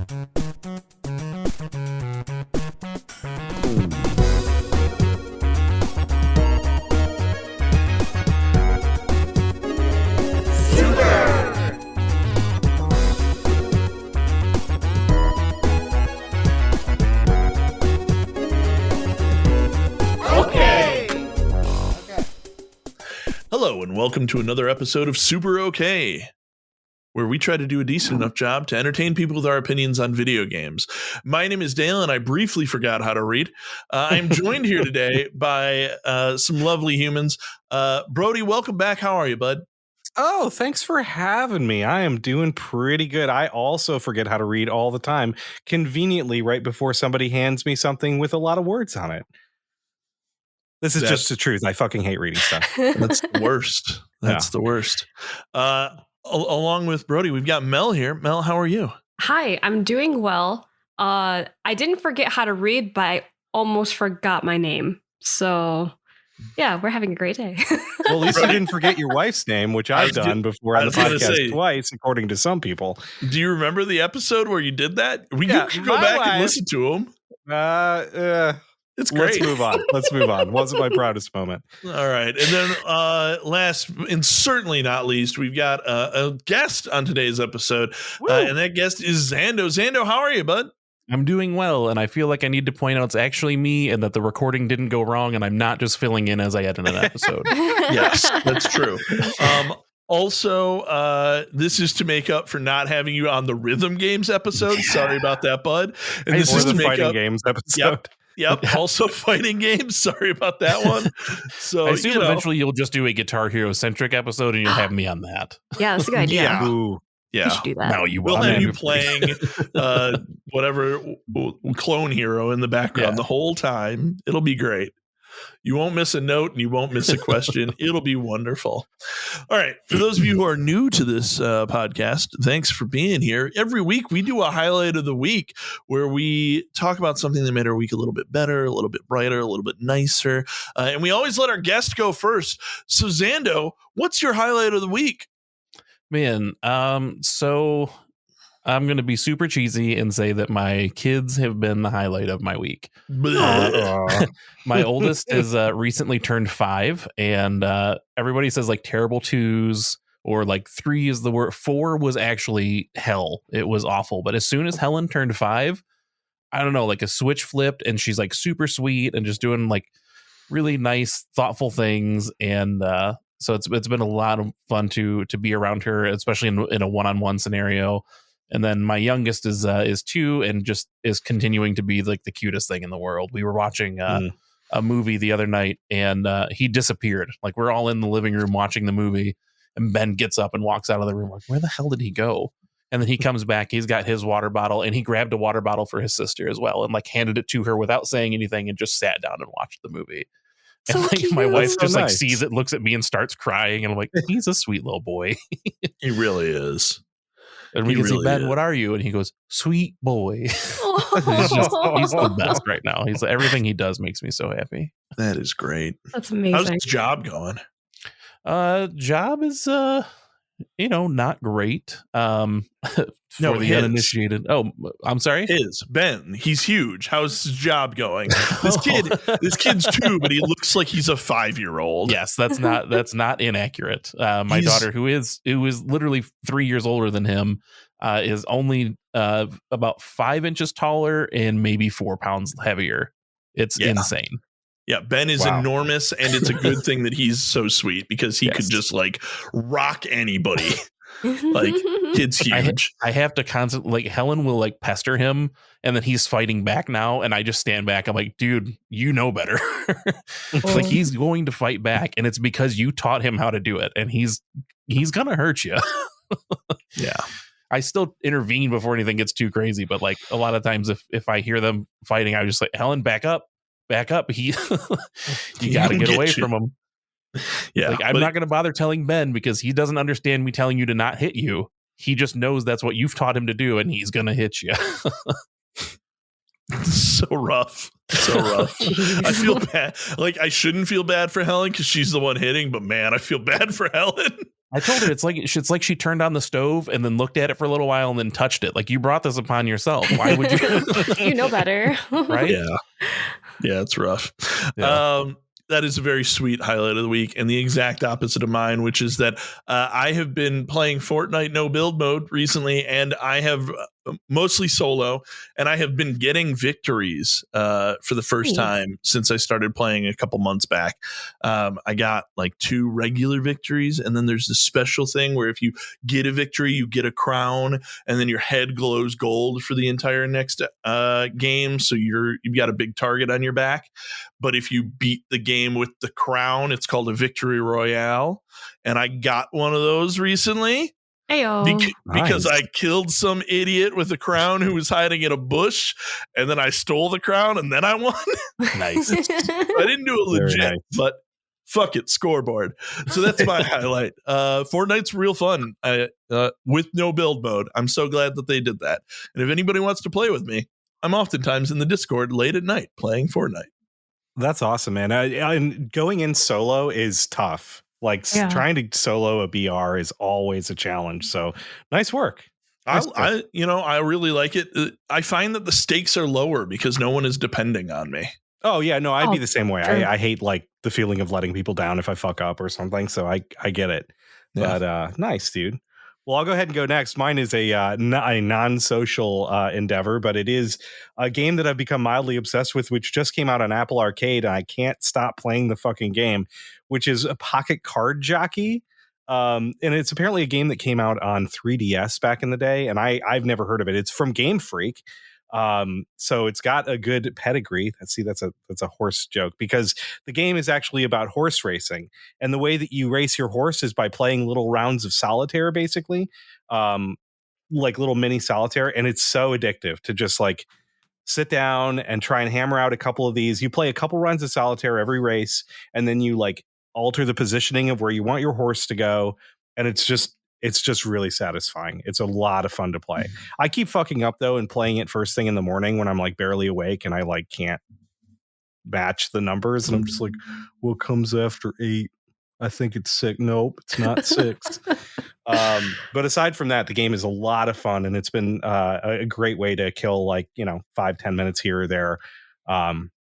Hello and welcome to another episode of Super Okay, where we try to do a decent enough job to entertain people with our opinions on video games. My name is Dale and I briefly forgot how to read. I'm joined here today by some lovely humans. Brody, welcome back. How are you, bud? Oh, thanks for having me. I am doing pretty good. I also forget how to read all the time, conveniently right before somebody hands me something with a lot of words on it. This is just the truth. I fucking hate reading stuff. That's the worst. That's the worst. Along with Brody, we've got Mel here. Mel, how are you? Hi, I'm doing well. I didn't forget how to read, but I almost forgot my name. So, yeah, we're having a great day. Well, at least you didn't forget your wife's name, which I've done before on the podcast twice, according to some people. Do you remember the episode where you did that? You can go back and listen to them. It's great. Let's move on. Wasn't my proudest moment. All right. And then last and certainly not least, we've got a guest on today's episode. And that guest is Zando. Zando, how are you, bud? I'm doing well. And I feel like I need to point out it's actually me and that the recording didn't go wrong. And I'm not just filling in as I edit an episode. Yes, that's true. Also, this is to make up for not having you on the Rhythm Games episode. Sorry about that, bud. And this is the to make Fighting up Games episode. Yep. Also fighting games. Sorry about that one. So I assume eventually you'll just do a Guitar Hero centric episode and you'll have me on that. Yeah, that's a good idea. Yeah. Ooh. Yeah. You should do that. No, you We'll will. have you playing whatever clone hero in the background the whole time. It'll be great. You won't miss a note and you won't miss a question. It'll be wonderful. All right. For those of you who are new to this podcast, thanks for being here. Every week we do a highlight of the week where we talk about something that made our week a little bit better, a little bit brighter, a little bit nicer. And we always let our guest go first. So Zando, what's your highlight of the week? Man, so I'm going to be super cheesy and say that my kids have been the highlight of my week. My oldest has recently turned 5, and everybody says like terrible 2s or like 3 is the word. 4 was actually hell. It was awful. But as soon as Helen turned 5, I don't know, like a switch flipped and she's like super sweet and just doing like really nice, thoughtful things. And so it's been a lot of fun to be around her, especially in a one-on-one scenario. And then my youngest is 2 and just is continuing to be like the cutest thing in the world. We were watching a movie the other night and he disappeared. Like we're all in the living room watching the movie and Ben gets up and walks out of the room like, where the hell did he go? And then he comes back. He's got his water bottle and he grabbed a water bottle for his sister as well and like handed it to her without saying anything and just sat down and watched the movie. And so like my wife just like sees it, looks at me and starts crying. And I'm like, he's a sweet little boy. He really is. And we can see Ben, what are you? And he goes, sweet boy. he's the best right now. He's everything he does makes me so happy. That is great. That's amazing. How's his job going? Job is not great. For the uninitiated. Oh, I'm sorry. Ben. He's huge. How's his job going? This kid's 2, but he looks like he's a 5-year-old. Yes, that's not inaccurate. My daughter, who is literally 3 years older than him, is only about 5 inches taller and maybe 4 pounds heavier. It's insane. Yeah, Ben is enormous, and it's a good thing that he's so sweet because he could just like rock anybody. Like, kid's huge. I have to constantly, like, Helen will like pester him and then he's fighting back now. And I just stand back. I'm like, dude, you know better. Like he's going to fight back. And it's because you taught him how to do it. And he's going to hurt you. Yeah. I still intervene before anything gets too crazy. But like a lot of times if I hear them fighting, I just like, Helen, back up. You got to get away from him. Yeah, like, I'm not going to bother telling Ben because he doesn't understand me telling you to not hit you. He just knows that's what you've taught him to do, and he's going to hit you. So rough. I feel bad. Like, I shouldn't feel bad for Helen because she's the one hitting, but man, I feel bad for Helen. I told her it's like she turned on the stove and then looked at it for a little while and then touched it. Like, you brought this upon yourself. Why would you? You know better. Right? Yeah, it's rough. Yeah. That is a very sweet highlight of the week, and the exact opposite of mine, which is that I have been playing Fortnite no build mode recently, and I have mostly solo, and I have been getting victories for the first time since I started playing a couple months back. I got like 2 regular victories, and then there's this special thing where if you get a victory, you get a crown, and then your head glows gold for the entire next game. So you've got a big target on your back. But if you beat the game with the crown, it's called a victory royale. And I got one of those recently. Because I killed some idiot with a crown who was hiding in a bush, and then I stole the crown, and then I won. Nice. I didn't do it legit, but fuck it, scoreboard. So that's my highlight. Fortnite's real fun with no build mode. I'm so glad that they did that. And if anybody wants to play with me, I'm oftentimes in the Discord late at night playing Fortnite. That's awesome, man. And going in solo is tough. Like trying to solo a BR is always a challenge. So nice work. I really like it. I find that the stakes are lower because no one is depending on me. Oh yeah, no, I'd be the same way. I hate like the feeling of letting people down if I fuck up or something. So I get it. Yeah. But nice, dude. Well, I'll go ahead and go next. Mine is a non-social endeavor, but it is a game that I've become mildly obsessed with, which just came out on Apple Arcade, and I can't stop playing the fucking game, which is a Pocket Card Jockey. And it's apparently a game that came out on 3DS back in the day, and I've never heard of it. It's from Game Freak. So it's got a good pedigree. That's a horse joke, because the game is actually about horse racing, and the way that you race your horse is by playing little rounds of solitaire, basically, like little mini solitaire. And it's so addictive to just like sit down and try and hammer out a couple of these. You play a couple runs of solitaire every race, and then you like alter the positioning of where you want your horse to go. And it's just really satisfying. It's a lot of fun to play. I keep fucking up though and playing it first thing in the morning when I'm like barely awake and I like can't match the numbers. And I'm just like, what comes after 8? I think it's 6. Nope, it's not 6. But aside from that, the game is a lot of fun, and it's been a great way to kill 5-10 minutes here or there.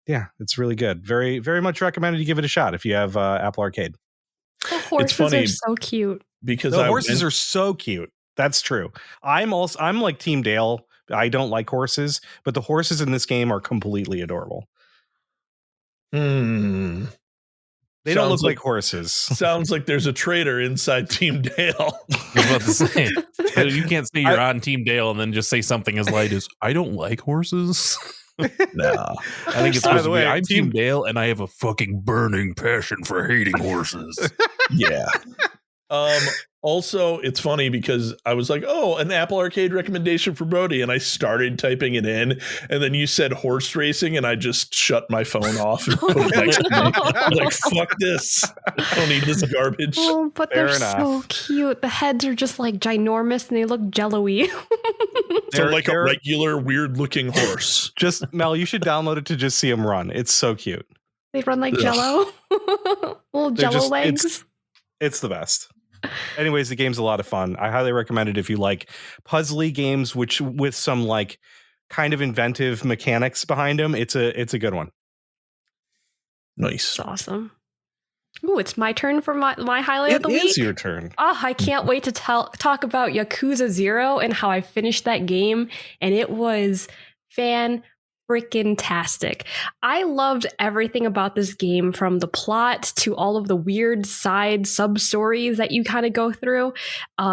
Yeah, it's really good. Very, very much recommended you give it a shot if you have Apple Arcade. The horses are so cute. Because the horses are so cute. That's true. I'm like Team Dale. I don't like horses, but the horses in this game are completely adorable. They don't look like horses. Sounds like there's a traitor inside Team Dale. I was about to say, you can't say you're on Team Dale and then just say something as light as, I don't like horses. No. I think it's supposed to be, I'm Team Dale and I have a fucking burning passion for hating horses. Yeah. Also, it's funny because I was like, oh, an Apple Arcade recommendation for Brody, and I started typing it in, and then you said horse racing, and I just shut my phone off and put it next to me. I was like, fuck this. I don't need this garbage. Oh, but they're so cute. The heads are just like ginormous, and they look jello-y. They're like a regular weird-looking horse. Just, Mel, you should download it to just see them run. It's so cute. They run like jello. Little jello legs. It's the best. Anyways, the game's a lot of fun. I highly recommend it if you like puzzly games, which with some like kind of inventive mechanics behind them. It's a good one. Nice. That's awesome. Ooh, it's my turn for my highlight of the week. It is your turn. Oh, I can't wait to talk about Yakuza 0 and how I finished that game, and it was freaking-tastic. I loved everything about this game, from the plot to all of the weird side sub-stories that you kind of go through.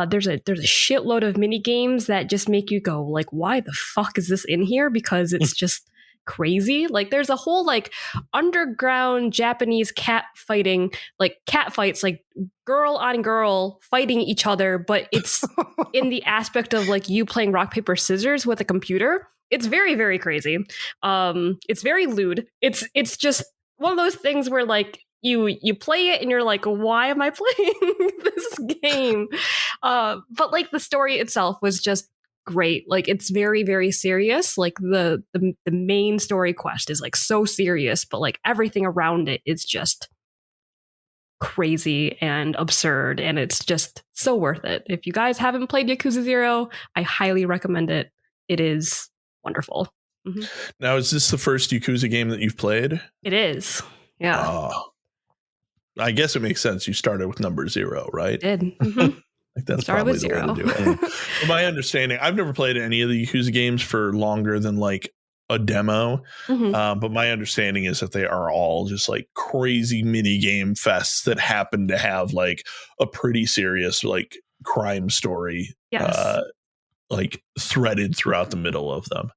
There's a shitload of mini games that just make you go, like, why the fuck is this in here? Because it's just crazy. Like, there's a whole like underground Japanese cat fighting, like cat fights, like girl on girl fighting each other, but it's in the aspect of like you playing rock paper scissors with a computer. It's very, very crazy. It's very lewd. It's just one of those things where like you play it and you're like, why am I playing this game? But like the story itself was just great. Like it's very, very serious. Like the main story quest is like so serious, but like everything around it is just crazy and absurd, and it's just so worth it. If you guys haven't played Yakuza 0, I highly recommend it. It is wonderful. Mm-hmm. Now, is this the first Yakuza game that you've played? It is. Yeah. I guess it makes sense. You started with number 0, right? I did. Mm-hmm. Like that's probably the way to do it. From my understanding, I've never played any of the Yakuza games for longer than like a demo. Mm-hmm. But my understanding is that they are all just like crazy mini game fests that happen to have like a pretty serious like crime story, Yes. like threaded throughout the middle of them.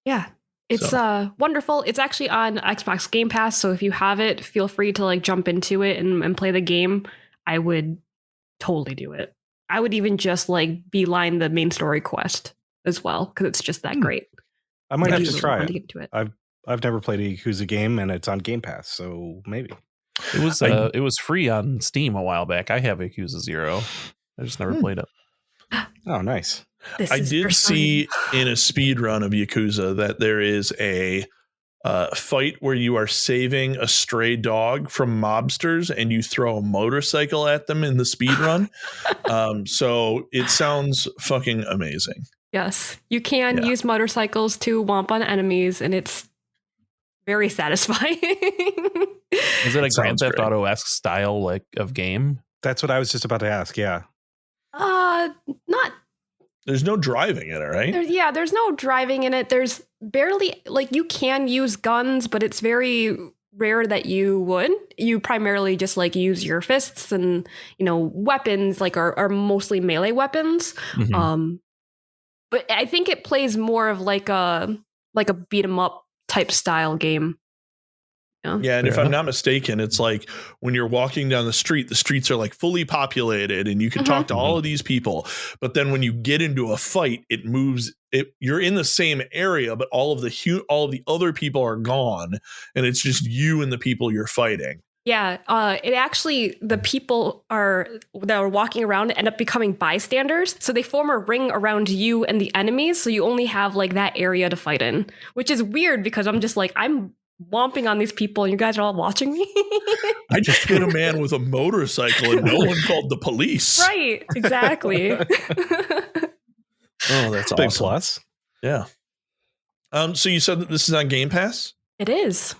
Yeah. It's wonderful. It's actually on Xbox Game Pass, so if you have it, feel free to like jump into it and play the game. I would totally do it. I would even just like beeline the main story quest as well, because it's just that great. I might have to try it. To get to it. I've never played a Yakuza game, and it's on Game Pass, so maybe. It was free on Steam a while back. I have Yakuza 0. I just never played it. Oh, nice. I did see in a speed run of Yakuza that there is a fight where you are saving a stray dog from mobsters and you throw a motorcycle at them in the speed run. So it sounds fucking amazing. Yes, you can use motorcycles to womp on enemies, and it's very satisfying. Is it a Grand Theft Auto-esque style like of game? That's what I was just about to ask. Yeah. Not. There's no driving in it, right? There's no driving in it. There's barely, like, you can use guns, but it's very rare that you would. You primarily just like use your fists, and weapons like are mostly melee weapons. Mm-hmm. But I think it plays more of like a beat 'em up type style game. Yeah, and if I'm not mistaken, it's like when you're walking down the streets are like fully populated and you can talk to all of these people. But then when you get into a fight, it moves. You're in the same area, but all of the other people are gone, and it's just you and the people you're fighting. Yeah, it actually, the people that are walking around end up becoming bystanders. So they form a ring around you and the enemies. So you only have like that area to fight in, which is weird because I'm just like, I'm womping on these people and you guys are all watching me. I just hit a man with a motorcycle and no one called the police. Right, exactly. Oh, that's awesome. Big plus. Yeah. So you said that this is on Game Pass? It is.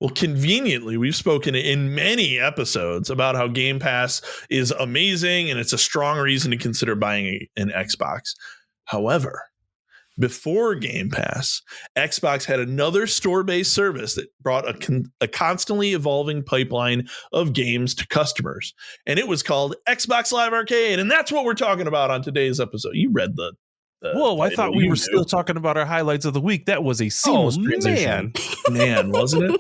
Well, conveniently, we've spoken in many episodes about how Game Pass is amazing and it's a strong reason to consider buying an Xbox. However, before Game Pass, Xbox had another store-based service that brought a constantly evolving pipeline of games to customers. And it was called Xbox Live Arcade. And that's what we're talking about on today's episode. You read the Whoa, I thought we were still talking about our highlights of the week. That was a seamless transition. Man, wasn't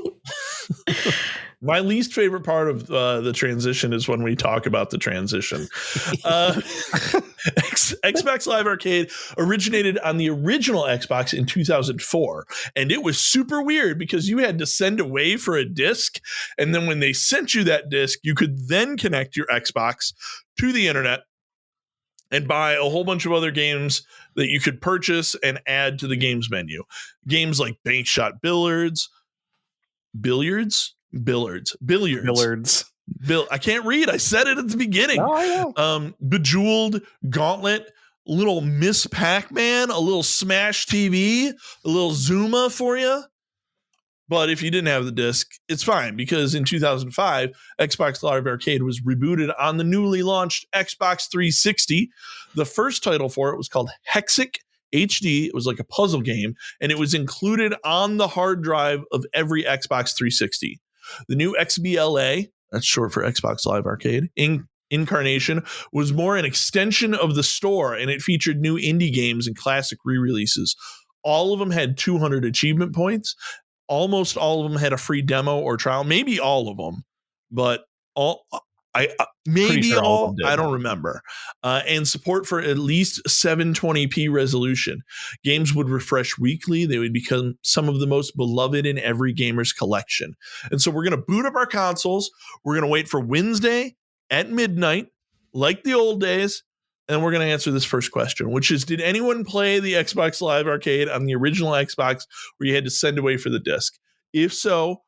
it? My least favorite part of the transition is when we talk about the transition. Xbox Live Arcade originated on the original Xbox in 2004. And it was super weird because you had to send away for a disc. And then when they sent you that disc, you could then connect your Xbox to the internet and buy a whole bunch of other games that you could purchase and add to the games menu. Games like Bank Shot Billiards. I can't read. I said it at the beginning. Oh, I know. Bejeweled, Gauntlet, little Miss Pac-Man, a little Smash TV, a little Zuma for you. But if you didn't have the disc, it's fine because in 2005, Xbox Live Arcade was rebooted on the newly launched Xbox 360. The first title for it was called Hexic HD. It was like a puzzle game, and it was included on the hard drive of every Xbox 360. The new XBLA, that's short for Xbox Live Arcade, incarnation was more an extension of the store, and it featured new indie games and classic re-releases. All of them had 200 achievement points. Almost all of them had a free demo or trial, maybe all of them, but I don't remember. And support for at least 720p resolution. Games would refresh weekly. They would become some of the most beloved in every gamer's collection. And so we're going to boot up our consoles. We're going to wait for Wednesday at midnight, like the old days. And we're going to answer this first question, which is, did anyone play the Xbox Live Arcade on the original Xbox where you had to send away for the disc? If so,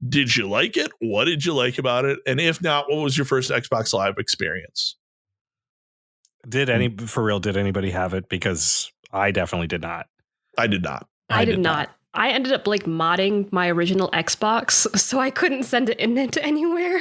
Did you like it? What did you like about it? And if not, what was your first Xbox Live experience? Did anybody have it? Because I definitely did not. I did not. I did not. I ended up like modding my original Xbox, so I couldn't send it into anywhere.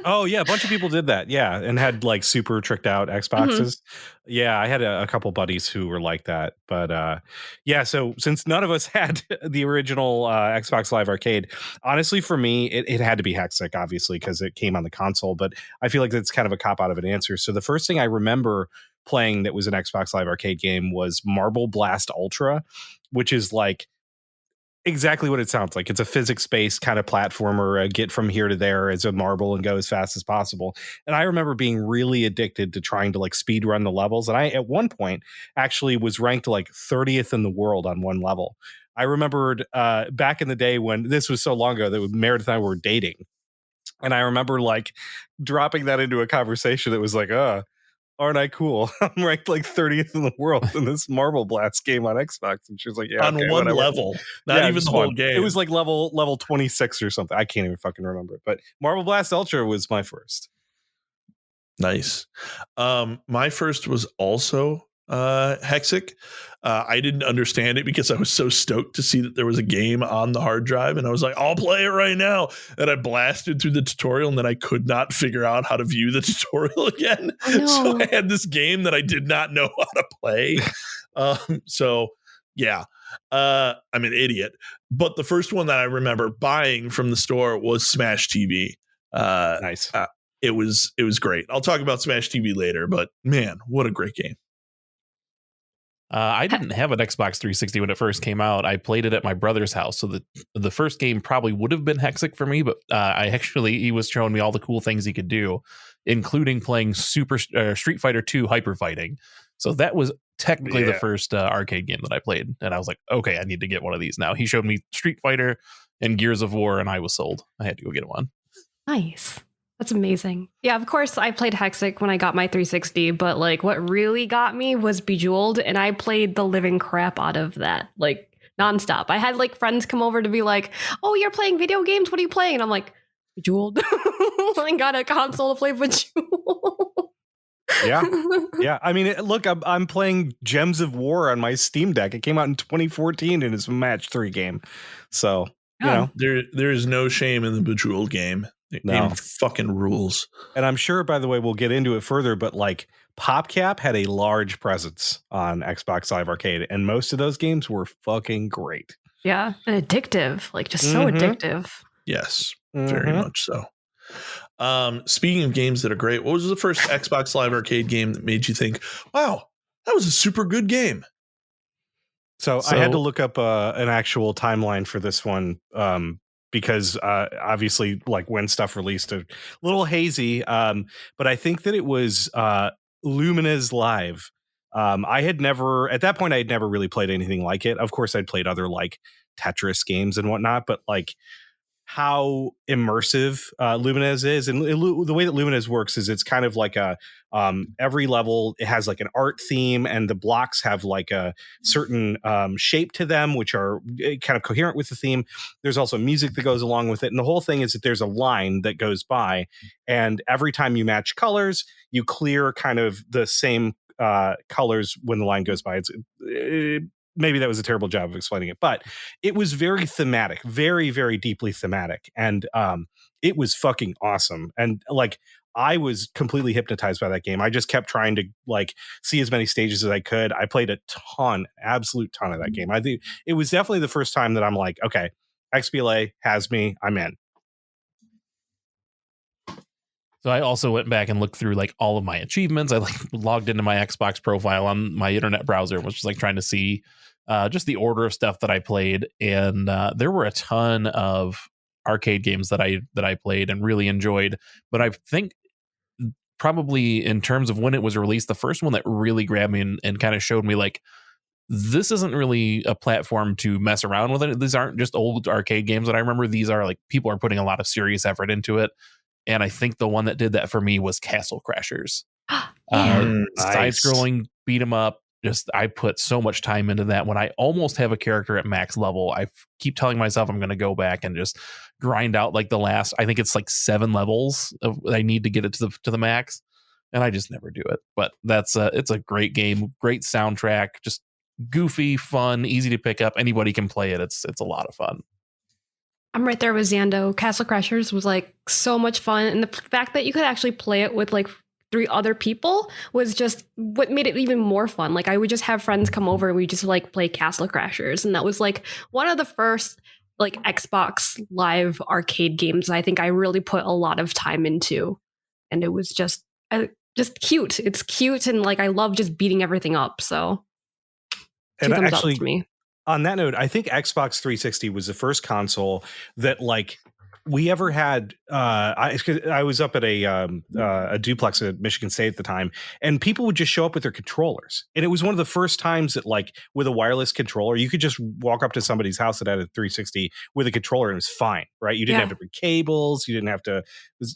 Oh yeah, a bunch of people did that. Yeah, and had like super tricked out Xboxes. Yeah, I had a couple buddies who were like that. But yeah, so since none of us had the original Xbox Live Arcade, honestly, for me, it had to be Hexic, obviously, because it came on the console. But I feel like that's kind of a cop out of an answer. So the first thing I remember playing that was an Xbox Live Arcade game was Marble Blast Ultra, which is like exactly what it sounds like. It's a physics-based kind of platformer, get from here to there as a marble and go as fast as possible. And I remember being really addicted to trying to like speed run the levels. And I, at one point, actually was ranked like 30th in the world on one level. I remembered back in the day when this was so long ago that Meredith and I were dating. And I remember like dropping that into a conversation that was like, aren't I cool? I'm ranked like 30th in the world in this Marble Blast game on Xbox. And she was like, yeah, on okay, one whatever. level, not even the whole game. It was like level 26 or something. I can't even fucking remember it. But Marble Blast Ultra was my first. Nice. My first was also Hexic. I didn't understand it because I was so stoked to see that there was a game on the hard drive, and I was like, I'll play it right now. And I blasted through the tutorial, and then I could not figure out how to view the tutorial again. Oh, no. So I had this game that I did not know how to play. So yeah, I'm an idiot. But the first one that I remember buying from the store was Smash TV. Nice. It was great. I'll talk about Smash TV later, but man, what a great game. I didn't have an Xbox 360 when it first came out. I played it at my brother's house. So the first game probably would have been Hexic for me, but he was showing me all the cool things he could do, including playing Street Fighter 2 Hyper Fighting. So that was technically the first arcade game that I played. And I was like, okay, I need to get one of these now. He showed me Street Fighter and Gears of War, and I was sold. I had to go get one. Nice. That's amazing. Yeah, of course, I played Hexic when I got my 360, but like what really got me was Bejeweled, and I played the living crap out of that, like nonstop. I had like friends come over to be like, oh, you're playing video games? What are you playing? And I'm like, Bejeweled. I got a console to play Bejeweled. Yeah. I mean, look, I'm playing Gems of War on my Steam Deck. It came out in 2014 and it's a match 3 game. So, you know, there is no shame in the Bejeweled game. The game fucking rules. And I'm sure, by the way, we'll get into it further, but like PopCap had a large presence on Xbox Live Arcade, and most of those games were fucking great. Yeah, and addictive, like just so addictive. Yes, very much so. Speaking of games that are great, what was the first Xbox Live Arcade game that made you think, wow, that was a super good game? So I had to look up an actual timeline for this one. Because obviously, like when stuff released, a little hazy. But I think that it was Lumina's Live. I had never, at that point, I had never really played anything like it. Of course, I'd played other like Tetris games and whatnot, but like how immersive Luminez is. And the way that Luminez works is it's kind of like a every level, it has like an art theme, and the blocks have like a certain shape to them, which are kind of coherent with the theme. There's also music that goes along with it. And the whole thing is that there's a line that goes by, and every time you match colors, you clear kind of the same colors when the line goes by. Maybe that was a terrible job of explaining it, but it was very thematic, very, very deeply thematic. And it was fucking awesome. And like, I was completely hypnotized by that game. I just kept trying to like see as many stages as I could. I played a ton, absolute ton of that game. I think it was definitely the first time that I'm like, okay, XBLA has me, I'm in. So I also went back and looked through like all of my achievements. I like logged into my Xbox profile on my internet browser and was just like trying to see just the order of stuff that I played. And there were a ton of arcade games that I played and really enjoyed. But I think probably in terms of when it was released, the first one that really grabbed me and kind of showed me like, this isn't really a platform to mess around with it. These aren't just old arcade games that I remember. These are like people are putting a lot of serious effort into it. And I think the one that did that for me was Castle Crashers. Nice. Side-scrolling beat 'em up, I put so much time into that. When I almost have a character at max level, I keep telling myself I'm going to go back and just grind out like the last, I think it's like 7 levels I need to get it to the max, and I just never do it. But it's a great game, great soundtrack, just goofy, fun, easy to pick up. Anybody can play it. It's a lot of fun. I'm right there with Zando. Castle Crashers was like so much fun, and the fact that you could actually play it with like 3 other people was just what made it even more fun. Like I would just have friends come over and we just like play Castle Crashers, and that was like one of the first like Xbox Live arcade games I think I really put a lot of time into, and it was just cute. It's cute, and like I love just beating everything up. So, 2 thumbs up for me. On that note, I think Xbox 360 was the first console that like we ever had. I was up at a duplex at Michigan State at the time, and people would just show up with their controllers. And it was one of the first times that like with a wireless controller, you could just walk up to somebody's house that had a 360 with a controller and it was fine, right? You didn't have to bring cables. You didn't have to.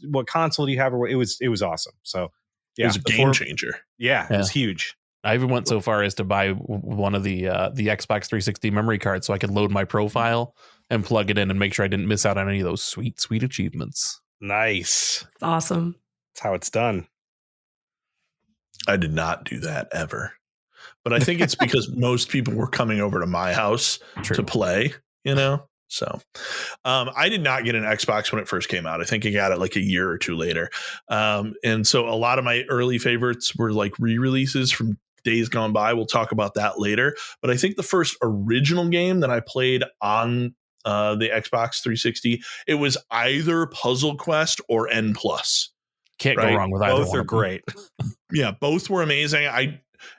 What console do you have? It was awesome. So yeah, it was a game changer. Yeah, it was huge. I even went so far as to buy one of the Xbox 360 memory cards so I could load my profile and plug it in and make sure I didn't miss out on any of those sweet achievements. Nice. It's awesome. That's how it's done. I did not do that ever. But I think it's because most people were coming over to my house to play, you know? So I did not get an Xbox when it first came out. I think I got it like a year or 2 later. And so a lot of my early favorites were like re-releases from days gone by. We'll talk about that later. But I think the first original game that I played on the Xbox 360, it was either Puzzle Quest or N+. Can't go wrong with either. Both are great. Yeah, both were amazing.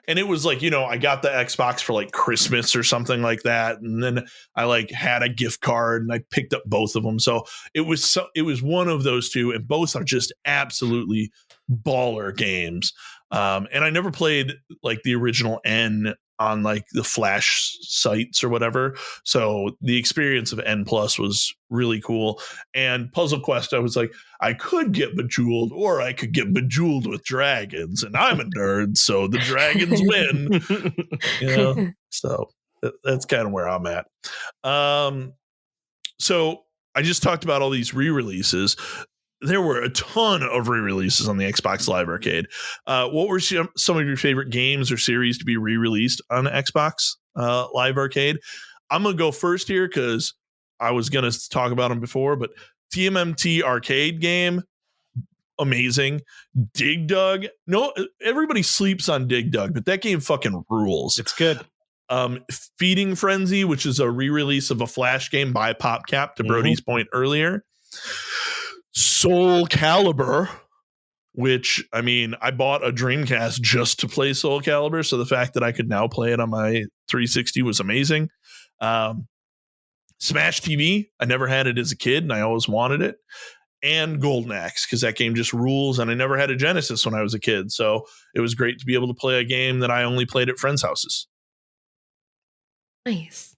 And it was like, you know, I got the Xbox for like Christmas or something like that. And then I like had a gift card and I picked up both of them. So it was one of those 2, and both are just absolutely baller games. And I never played like the original N on like the Flash sites or whatever. So the experience of N+ was really cool. And Puzzle Quest, I was like, I could get Bejeweled or I could get Bejeweled with dragons, and I'm a nerd, so the dragons win. You know, so that's kind of where I'm at. So I just talked about all these re-releases. There were a ton of re-releases on the Xbox Live Arcade. What were some of your favorite games or series to be re-released on Xbox Live Arcade? I'm going to go first here because I was going to talk about them before, but TMNT arcade game, amazing. Dig Dug. No, everybody sleeps on Dig Dug, but that game fucking rules. It's good. Feeding Frenzy, which is a re-release of a Flash game by PopCap, to Brody's point earlier. Soul Calibur, which, I mean, I bought a Dreamcast just to play Soul Calibur, so the fact that I could now play it on my 360 was amazing. Smash TV, I never had it as a kid, and I always wanted it. And Golden Axe, because that game just rules, and I never had a Genesis when I was a kid, so it was great to be able to play a game that I only played at friends' houses. Nice.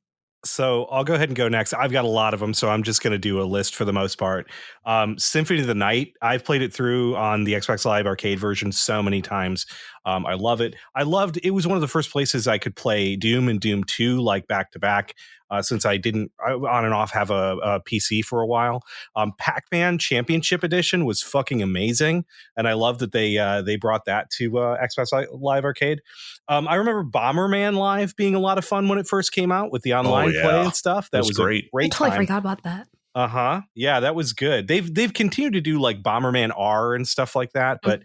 So I'll go ahead and go next. I've got a lot of them, so I'm just going to do a list for the most part. Symphony of the Night, I've played it through on the Xbox Live Arcade version so many times. I love it. It was one of the first places I could play Doom and Doom 2 like back to back. Since I didn't on and off have a PC for a while. Pac-Man Championship Edition was fucking amazing, and I love that they brought that to Xbox Live Arcade. I remember Bomberman Live being a lot of fun when it first came out with the online play and stuff. That was great. I totally forgot about that. Yeah, that was good. They've continued to do like Bomberman R and stuff like that, but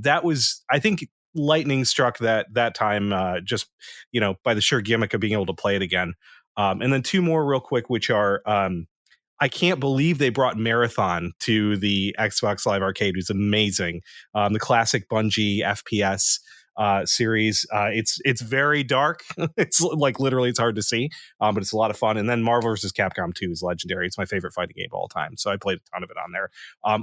that was, I think, lightning struck that time just, you know, by the sheer gimmick of being able to play it again. And then 2 more real quick, which are I can't believe they brought Marathon to the Xbox Live Arcade. It was amazing. The classic Bungie FPS series. It's very dark. It's like literally it's hard to see, but it's a lot of fun. And then Marvel vs. Capcom 2 is legendary. It's my favorite fighting game of all time. So I played a ton of it on there.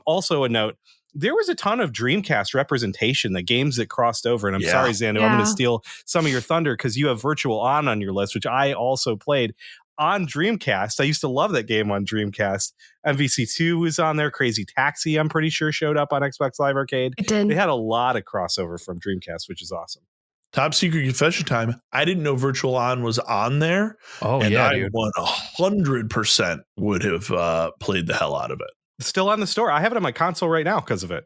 Also a note, there was a ton of Dreamcast representation, the games that crossed over. And I'm sorry, Xando, I'm going to steal some of your thunder because you have Virtual On your list, which I also played on Dreamcast. I used to love that game on Dreamcast. MVC2 was on there. Crazy Taxi, I'm pretty sure, showed up on Xbox Live Arcade. It did. They had a lot of crossover from Dreamcast, which is awesome. Top secret confession time. I didn't know Virtual On was on there. Oh, and yeah, I dude. 100% would have played the hell out of it. It's still on the store. I have it on my console right now because of it.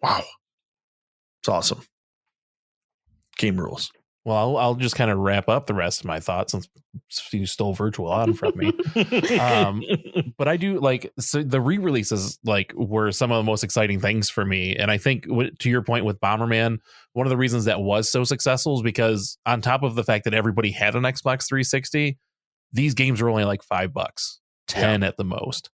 Wow. It's awesome. Game rules. Well, I'll just kind of wrap up the rest of my thoughts since you stole Virtual On from me. But I do like, so the re-releases like were some of the most exciting things for me. And I think to your point with Bomberman, one of the reasons that was so successful is because on top of the fact that everybody had an Xbox 360, these games were only like $5, 10 at the most.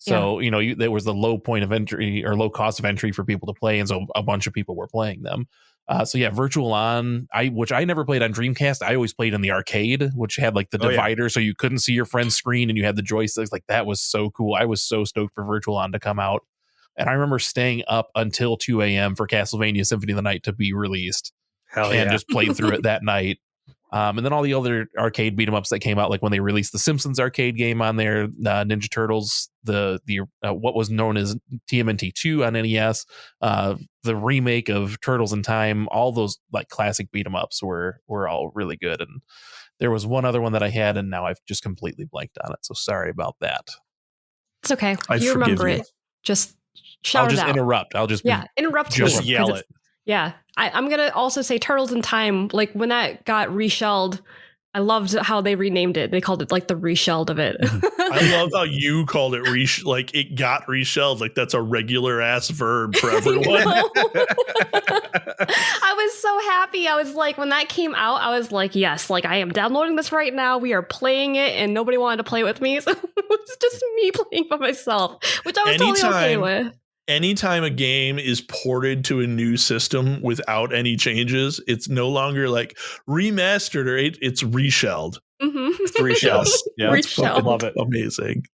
So, there was the low point of entry or low cost of entry for people to play. And so a bunch of people were playing them. Virtual On, which I never played on Dreamcast. I always played in the arcade, which had like the divider, so you couldn't see your friend's screen and you had the joysticks. Like that was so cool. I was so stoked for Virtual On to come out. And I remember staying up until 2 a.m. for Castlevania Symphony of the Night to be released. And just played through it that night. And then all the other arcade beat 'em ups that came out, like when they released the Simpsons arcade game on there, Ninja Turtles, the what was known as TMNT 2 on NES, the remake of Turtles in Time, all those like classic beat 'em ups were all really good. And there was one other one that I had, and now I've just completely blanked on it. So sorry about that. It's okay. You remember it. Just shout I'll just it out. interrupt. I'll just interrupt. Just yell it. Yeah. I'm going to also say Turtles in Time, like when that got reshelled, I loved how they renamed it. They called it like the reshelled of it. I love how you called it like it got reshelled. Like that's a regular ass verb for everyone. I was so happy. I was like, when that came out, I was like, yes, like I am downloading this right now. We are playing it and nobody wanted to play with me. So it was just me playing by myself, which I was totally okay with. Anytime a game is ported to a new system without any changes, it's no longer like remastered or it's reshelled. Mm-hmm. It's reshelled. Yeah, reshelled. Love it. Amazing.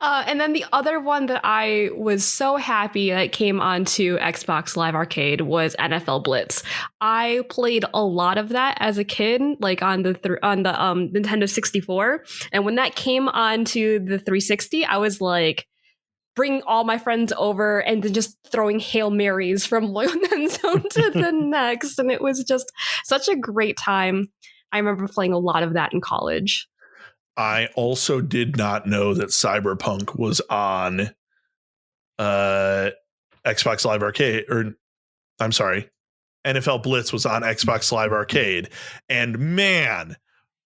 And then the other one that I was so happy that came onto Xbox Live Arcade was NFL Blitz. I played a lot of that as a kid, like on the Nintendo 64. And when that came onto the 360, I was like, bring all my friends over and then just throwing Hail Marys from one end zone to the next. And it was just such a great time. I remember playing a lot of that in college. I also did not know that Cyberpunk was on Xbox Live Arcade, or I'm sorry, NFL Blitz was on Xbox Live Arcade. And man,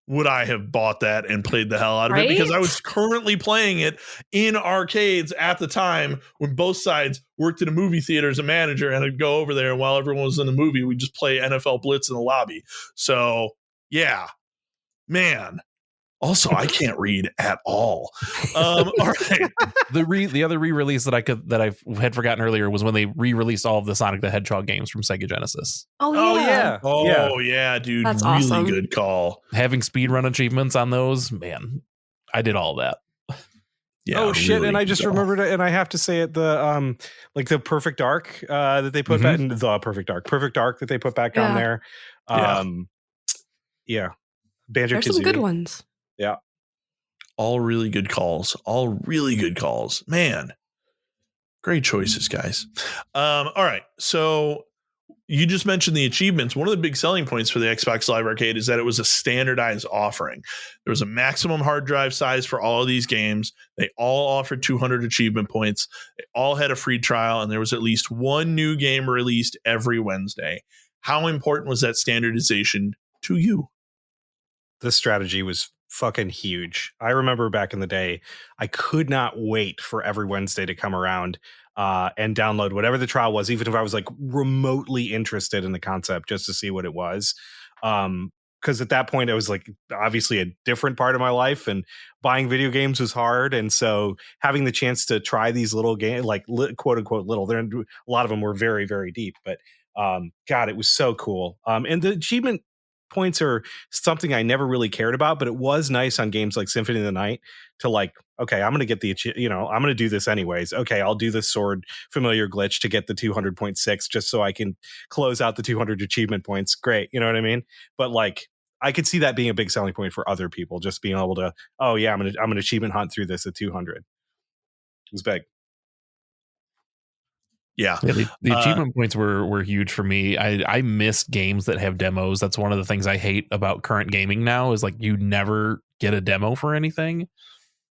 would I have bought that and played the hell out of it, because I was currently playing it in arcades at the time when both sides worked in a movie theater as a manager, and I'd go over there, and while everyone was in the movie, we'd just play NFL Blitz in the lobby. So yeah, man. Also, I can't read at all. All right. The other re-release that I had forgotten earlier was when they re-released all of the Sonic the Hedgehog games from Sega Genesis. Oh yeah. Oh yeah, dude. That's really awesome. Good call. Having speedrun achievements on those, man, I did all that. Yeah. Oh shit! Really and I just remembered it, and I have to say it, the like the Perfect Dark that they put back in the Perfect Dark that they put back on there. Yeah. Banjo-Kazooie. There's some good ones. Yeah. All really good calls. Man, great choices, guys. All right. So you just mentioned the achievements. One of the big selling points for the Xbox Live Arcade is that it was a standardized offering. There was a maximum hard drive size for all of these games. They all offered 200 achievement points. They all had a free trial, and there was at least one new game released every Wednesday. How important was that standardization to you? This strategy was fucking huge. I remember back in the day, I could not wait for every Wednesday to come around and download whatever the trial was, even if I was like remotely interested in the concept, just to see what it was. Because at that point, it was like obviously a different part of my life, and buying video games was hard. And so having the chance to try these little games, like quote unquote little, a lot of them were very, very deep. But God, it was so cool. And the achievement points are something I never really cared about, but it was nice on games like Symphony of the Night to like, okay, I'm going to get I'm going to do this anyways. Okay, I'll do the sword familiar glitch to get the 200.6 just so I can close out the 200 achievement points. Great. You know what I mean? But like, I could see that being a big selling point for other people, just being able to, oh yeah, I'm going to achievement hunt through this at 200. It was big. Yeah. The achievement points were huge for me. I miss games that have demos. That's one of the things I hate about current gaming now is like you never get a demo for anything.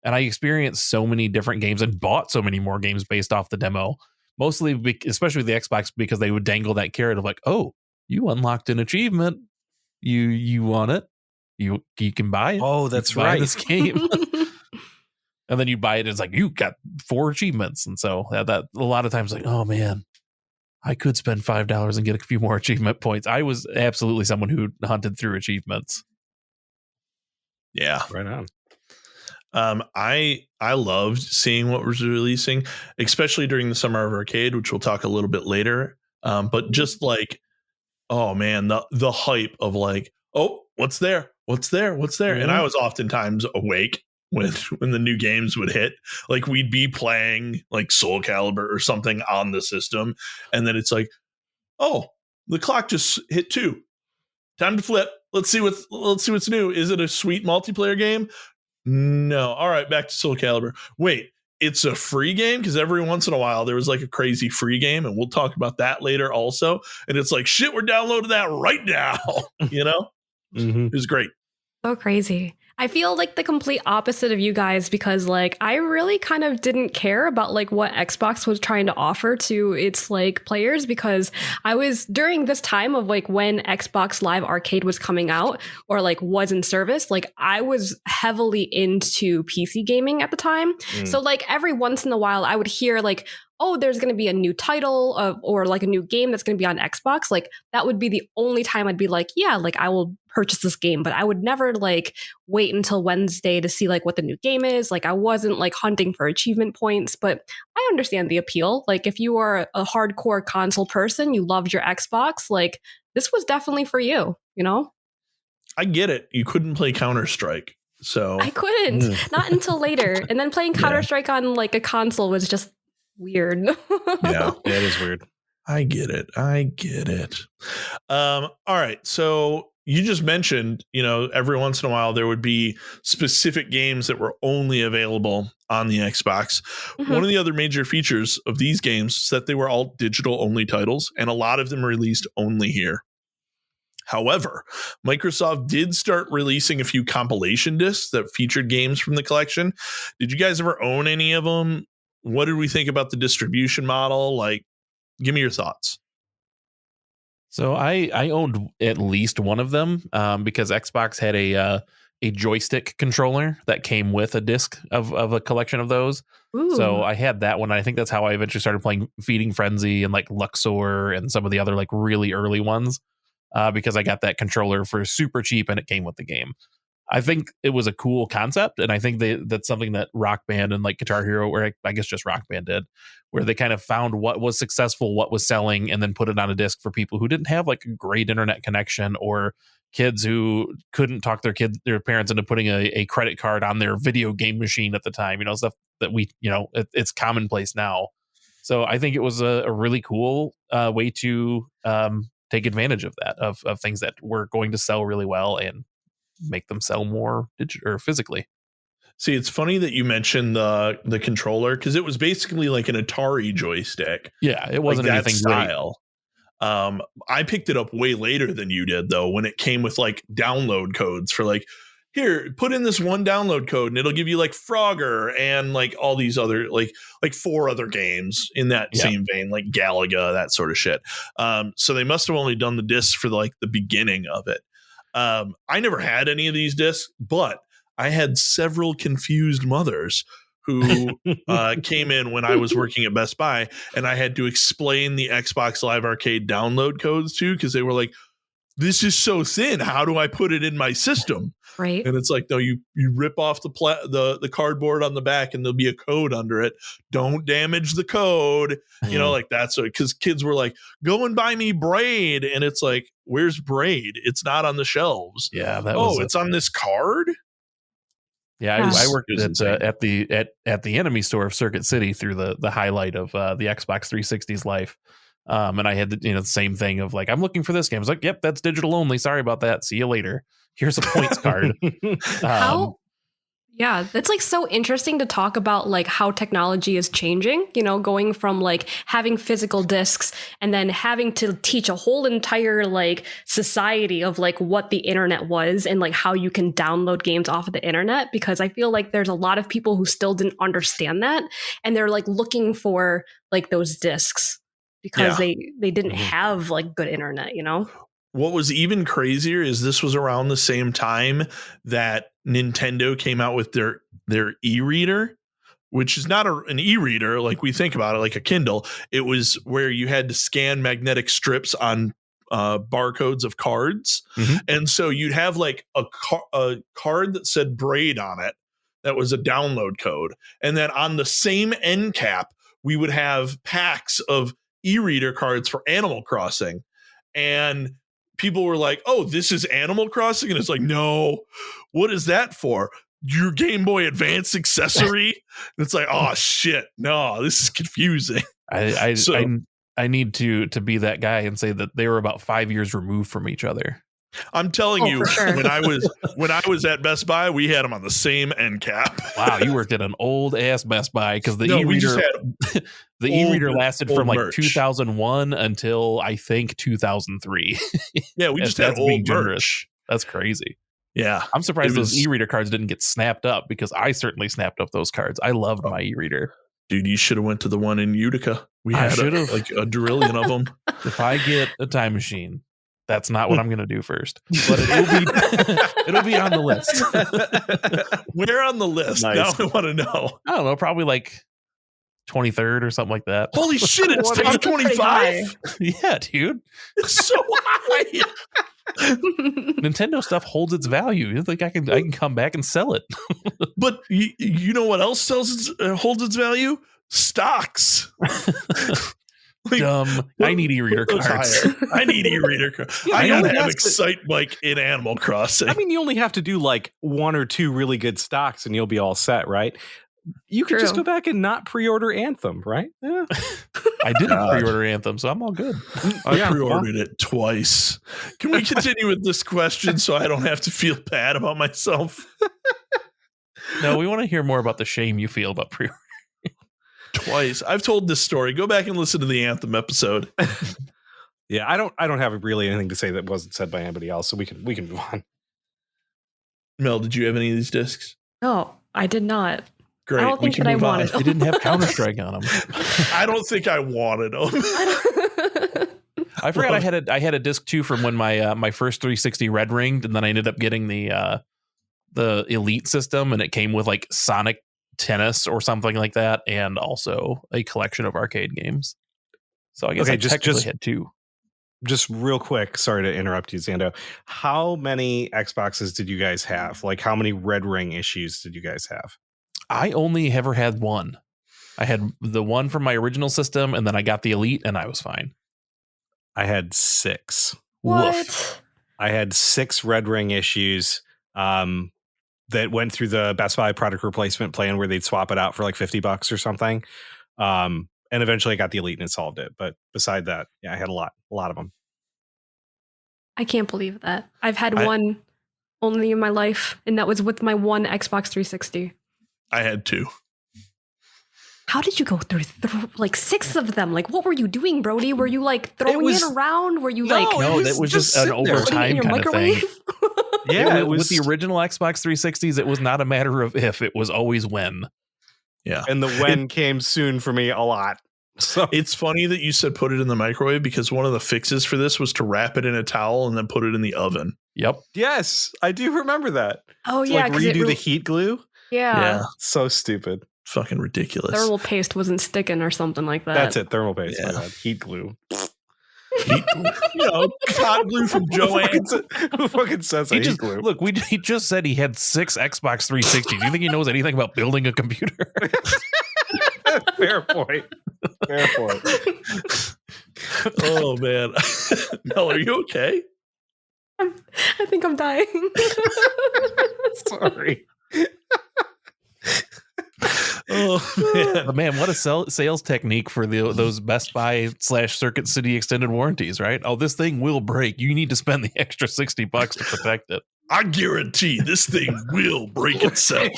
And I experienced so many different games and bought so many more games based off the demo. Mostly, especially the Xbox, because they would dangle that carrot of like, oh, you unlocked an achievement. You want it. You can buy it. Oh, that's buy right. this game. And then you buy it, and it's like, you got 4 achievements. And so that a lot of times like, oh man, I could spend $5 and get a few more achievement points. I was absolutely someone who hunted through achievements. Yeah. Right on. I loved seeing what was releasing, especially during the Summer of Arcade, which we'll talk a little bit later. But just like, oh man, the hype of like, oh, what's there? Mm-hmm. And I was oftentimes awake when the new games would hit. Like we'd be playing like Soul Calibur or something on the system, and then it's like, oh, the clock just hit 2. Time to flip. Let's see what's new. Is it a sweet multiplayer game? No. All right, back to Soul Calibur. Wait, it's a free game? Because every once in a while there was like a crazy free game, and we'll talk about that later also. And it's like, shit, we're downloading that right now. You know? Mm-hmm. It was great. So crazy. I feel like the complete opposite of you guys because like I really kind of didn't care about like what Xbox was trying to offer to its like players because I was during this time of like when Xbox Live Arcade was coming out or like was in service, like I was heavily into PC gaming at the time. So like every once in a while I would hear like, oh, there's going to be a new title or like a new game that's going to be on Xbox. Like that would be the only time I'd be like, yeah, like I will purchase this game. But I would never like wait until Wednesday to see like what the new game is. Like I wasn't like hunting for achievement points, but I understand the appeal. Like if you are a hardcore console person, you loved your Xbox, like this was definitely for you, you know? I get it. You couldn't play Counter-Strike. So I couldn't, not until later. And then playing Counter-Strike on like a console was just weird. Yeah, it is weird. I get it. All right. So you just mentioned, you know, every once in a while there would be specific games that were only available on the Xbox. Mm-hmm. One of the other major features of these games is that they were all digital only titles, and a lot of them released only here. However, Microsoft did start releasing a few compilation discs that featured games from the collection. Did you guys ever own any of them? What did we think about the distribution model? Like, give me your thoughts. So I owned at least one of them because Xbox had a joystick controller that came with a disc of a collection of those. Ooh. So I had that one. And I think that's how I eventually started playing Feeding Frenzy and like Luxor and some of the other like really early ones because I got that controller for super cheap and it came with the game. I think it was a cool concept, and I think that's something that Rock Band and like Guitar Hero, or I guess just Rock Band did, where they kind of found what was successful, what was selling, and then put it on a disc for people who didn't have like a great internet connection or kids who couldn't talk their parents into putting a credit card on their video game machine at the time, you know, stuff that we, you know, it's commonplace now. So I think it was a really cool way to take advantage of that, of things that were going to sell really well and make them sell more or physically. See, it's funny that you mentioned the controller because it was basically like an Atari joystick. Yeah, it wasn't like anything style. I picked it up way later than you did, though, when it came with like download codes for like, here, put in this one download code and it'll give you like Frogger and like all these other like 4 other games in that same vein, like Galaga, that sort of shit. So they must have only done the discs for like the beginning of it. I never had any of these discs, but I had several confused mothers who came in when I was working at Best Buy, and I had to explain the Xbox Live Arcade download codes to, because they were like, this is so thin. How do I put it in my system? Right. And it's like, no, you rip off the cardboard on the back and there'll be a code under it. Don't damage the code. You know, like that's because kids were like, go and buy me Braid. And it's like, where's Braid? It's not on the shelves. Yeah. It's on this card. Yeah. I worked at the enemy store of Circuit City through the highlight of the Xbox 360's life. And I had the same thing of like, I'm looking for this game. I was like, yep, that's digital only. Sorry about that. See you later. Here's a points card. Yeah, it's like so interesting to talk about like how technology is changing, you know, going from like having physical discs and then having to teach a whole entire like society of like what the internet was and like how you can download games off of the internet, because I feel like there's a lot of people who still didn't understand that and they're like looking for like those discs because they didn't have like good internet, you know? What was even crazier is this was around the same time that Nintendo came out with their e-reader, which is not an e-reader like we think about it, like a Kindle. It was where you had to scan magnetic strips on barcodes of cards. Mm-hmm. And so you'd have like a card that said Braid on it. That was a download code. And then on the same end cap, we would have packs of e-reader cards for Animal Crossing. And people were like, oh, this is Animal Crossing? And it's like, no, what is that for? Your Game Boy Advance accessory? And it's like, oh, shit. No, this is confusing. I need to be that guy and say that they were about 5 years removed from each other. I'm telling you, sure. when I was at Best Buy, we had them on the same end cap. Wow, you worked at an old ass Best Buy because the e-reader lasted from like merch. 2001 until I think 2003. Yeah, we just had old merch. That's crazy. Yeah, I'm surprised those e-reader cards didn't get snapped up because I certainly snapped up those cards. I loved my e-reader. Dude, you should have went to the one in Utica. We had like a trillion of them. If I get a time machine. That's not what I'm going to do first, but it'll be on the list. Where on the list? Nice. Now I want to know. I don't know, probably like 23rd or something like that. Holy shit, it's top 25? Yeah, dude. It's so high. Nintendo stuff holds its value. You think I can come back and sell it. But you know what else holds its value? Stocks. I need e-reader cards. I need e-reader cards. I gotta have Excite Bike in Animal Crossing. I mean, you only have to do like one or two really good stocks and you'll be all set, right? You could just go back and not pre-order Anthem, right? Yeah. I didn't pre-order Anthem, so I'm all good. I pre-ordered it twice. Can we continue with this question so I don't have to feel bad about myself? No, we want to hear more about the shame you feel about pre-order. Twice. I've told this story. Go back and listen to the Anthem episode. Yeah, I don't have really anything to say that wasn't said by anybody else, so we can move on. Mel, did you have any of these discs? No, I did not. Great. I don't think that I wanted them. They didn't have Counter-Strike on them. I don't think I wanted them. I forgot I had a disc too from when my first 360 red ringed, and then I ended up getting the Elite system, and it came with like Sonic Tennis or something like that, and also a collection of arcade games. So I guess I technically had two. Just real quick, sorry to interrupt you, Zando. How many Xboxes did you guys have? Like, how many Red Ring issues did you guys have? I only ever had one. I had the one from my original system, and then I got the Elite, and I was fine. I had 6. What? Woof. I had 6 Red Ring issues. That went through the Best Buy product replacement plan where they'd swap it out for like $50 or something. And eventually I got the Elite and it solved it. But beside that, yeah, I had a lot of them. I can't believe that. I've had one only in my life, and that was with my one Xbox 360. I had 2. How did you go through like 6 of them? Like, what were you doing, Brody? Were you like throwing it around? Were you No, that was just an overtime kind of thing. Yeah, it was with the original Xbox 360s. It was not a matter of if; it was always when. Yeah, and the when came soon for me a lot. So it's funny that you said put it in the microwave, because one of the fixes for this was to wrap it in a towel and then put it in the oven. Yep. Yes, I do remember that. Oh yeah, like redo the heat glue. Yeah. So stupid. Fucking ridiculous. Thermal paste wasn't sticking or something like that. That's it. Thermal paste. Yeah. Heat glue. Heat glue. You know, hot glue from Joanne. Who fucking says heat glue? Look, he just said he had 6 Xbox 360s. Do you think he knows anything about building a computer? Fair point. Fair point. Oh man, Mel, are you okay? I think I'm dying. Sorry. Oh man, but man, what a sales technique for those Best Buy / Circuit City extended warranties, right? Oh, this thing will break. You need to spend the extra $60 to protect it. I guarantee this thing will break itself.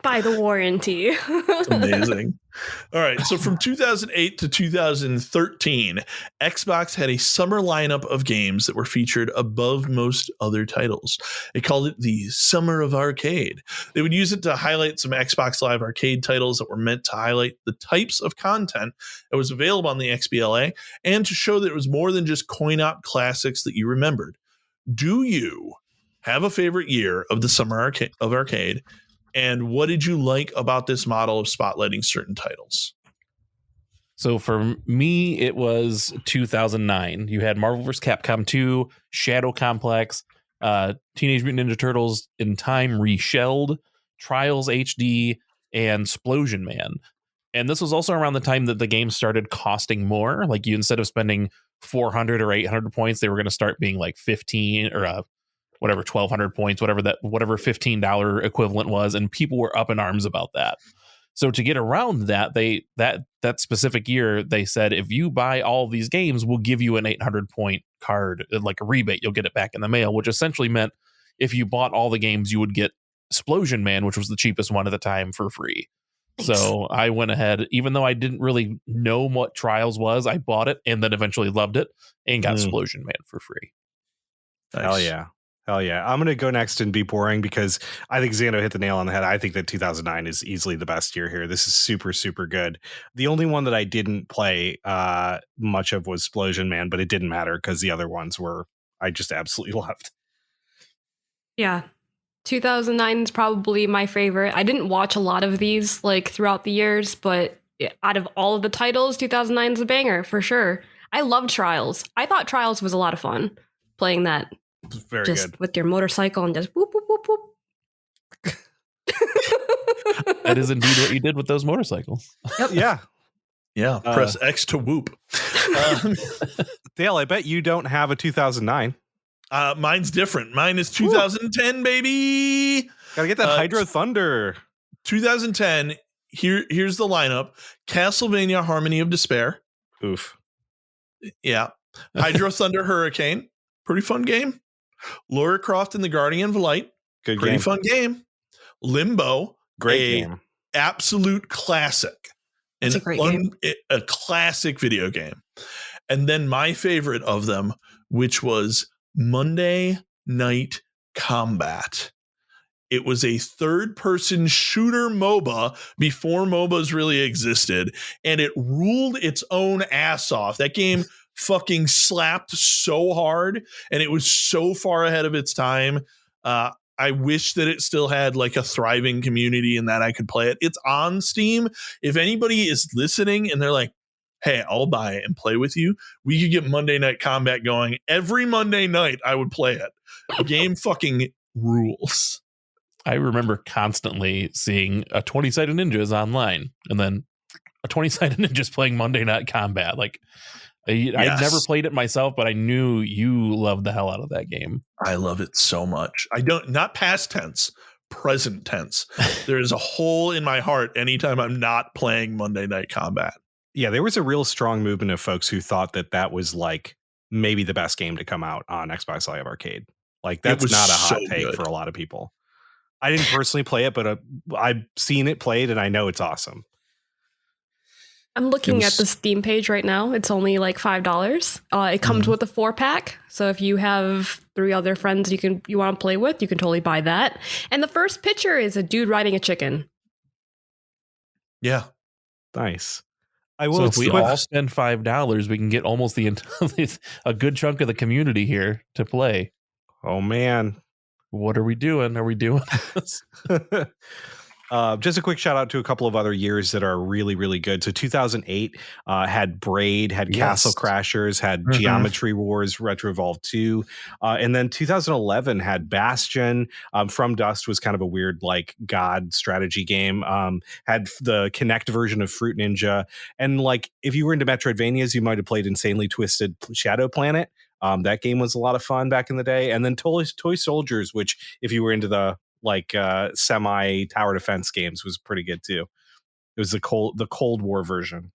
By the warranty. It's amazing. All right. So from 2008 to 2013, Xbox had a summer lineup of games that were featured above most other titles. They called it the Summer of Arcade. They would use it to highlight some Xbox Live Arcade titles that were meant to highlight the types of content that was available on the XBLA and to show that it was more than just coin-op classics that you remembered. Do you have a favorite year of the Summer of Arcade? And what did you like about this model of spotlighting certain titles? So for me, it was 2009. You had Marvel vs. Capcom 2, Shadow Complex, Teenage Mutant Ninja Turtles in Time Reshelled, Trials HD, and Splosion Man. And this was also around the time that the game started costing more. Like, you, instead of spending 400 or 800 points, they were going to start being like 15 or whatever, 1,200 points, whatever $15 equivalent was, and people were up in arms about that. So to get around that, that specific year, they said, if you buy all these games, we'll give you an 800 point card, like a rebate. You'll get it back in the mail, which essentially meant if you bought all the games, you would get Splosion Man, which was the cheapest one at the time, for free. Nice. So I went ahead, even though I didn't really know what Trials was, I bought it and then eventually loved it and got Splosion Man for free. Nice. Hell yeah. I'm going to go next and be boring because I think Xando hit the nail on the head. I think that 2009 is easily the best year here. This is super, super good. The only one that I didn't play much of was Splosion Man, but it didn't matter because the other ones I just absolutely loved. Yeah. 2009 is probably my favorite. I didn't watch a lot of these like throughout the years, but out of all of the titles, 2009 is a banger for sure. I loved Trials. I thought Trials was a lot of fun playing that. Very just good. With your motorcycle and just whoop, whoop, whoop, whoop. That is indeed what you did with those motorcycles. Yep. Yeah. Press X to whoop. Dale, I bet you don't have a 2009. Mine's different. Mine is 2010, baby. Gotta get that Hydro Thunder. 2010. Here's the lineup: Castlevania Harmony of Despair. Oof. Yeah. Hydro Thunder Hurricane. Pretty fun game. Lara Croft and the Guardian of Light. Pretty fun game. Limbo. Great game. Absolute classic. It's a great game. A classic video game. And then my favorite of them, which was Monday Night Combat. It was a third-person shooter MOBA before MOBAs really existed, and it ruled its own ass off. That game fucking slapped so hard, and it was so far ahead of its time. I wish that it still had like a thriving community and that I could play it. It's on Steam. If anybody is listening and they're like, hey, I'll buy it and play with you, we could get Monday Night Combat going. Every Monday night, I would play it. The game fucking rules. I remember constantly seeing a 20-sided ninjas online and then a 20-sided ninjas playing Monday Night Combat. Like, I'd never played it myself, but I knew you loved the hell out of that game. I love it so much. Not past tense, present tense. There is a hole in my heart anytime I'm not playing Monday Night Combat. Yeah, there was a real strong movement of folks who thought that was like maybe the best game to come out on Xbox Live Arcade. Like, that's not a hot take for a lot of people. I didn't personally play it, but I've seen it played and I know it's awesome. I'm looking at the Steam page right now. It's only like $5. It comes with a 4-pack. So if you have 3 other friends you want to play with, you can totally buy that. And the first picture is a dude riding a chicken. Yeah. Nice. So if we all spend $5, we can get almost a good chunk of the community here to play. Oh, man. What are we doing? Are we doing this? Just a quick shout out to a couple of other years that are really, really good. So 2008 had Braid, had Castle Crashers, had Geometry Wars, Retro Evolve 2. And then 2011 had Bastion. From Dust was kind of a weird like god strategy game. Had the Kinect version of Fruit Ninja. And like if you were into Metroidvanias, you might have played Insanely Twisted Shadow Planet. That game was a lot of fun back in the day. And then Toy Soldiers, which if you were into the like semi tower defense games, was pretty good too. It was the Cold War version.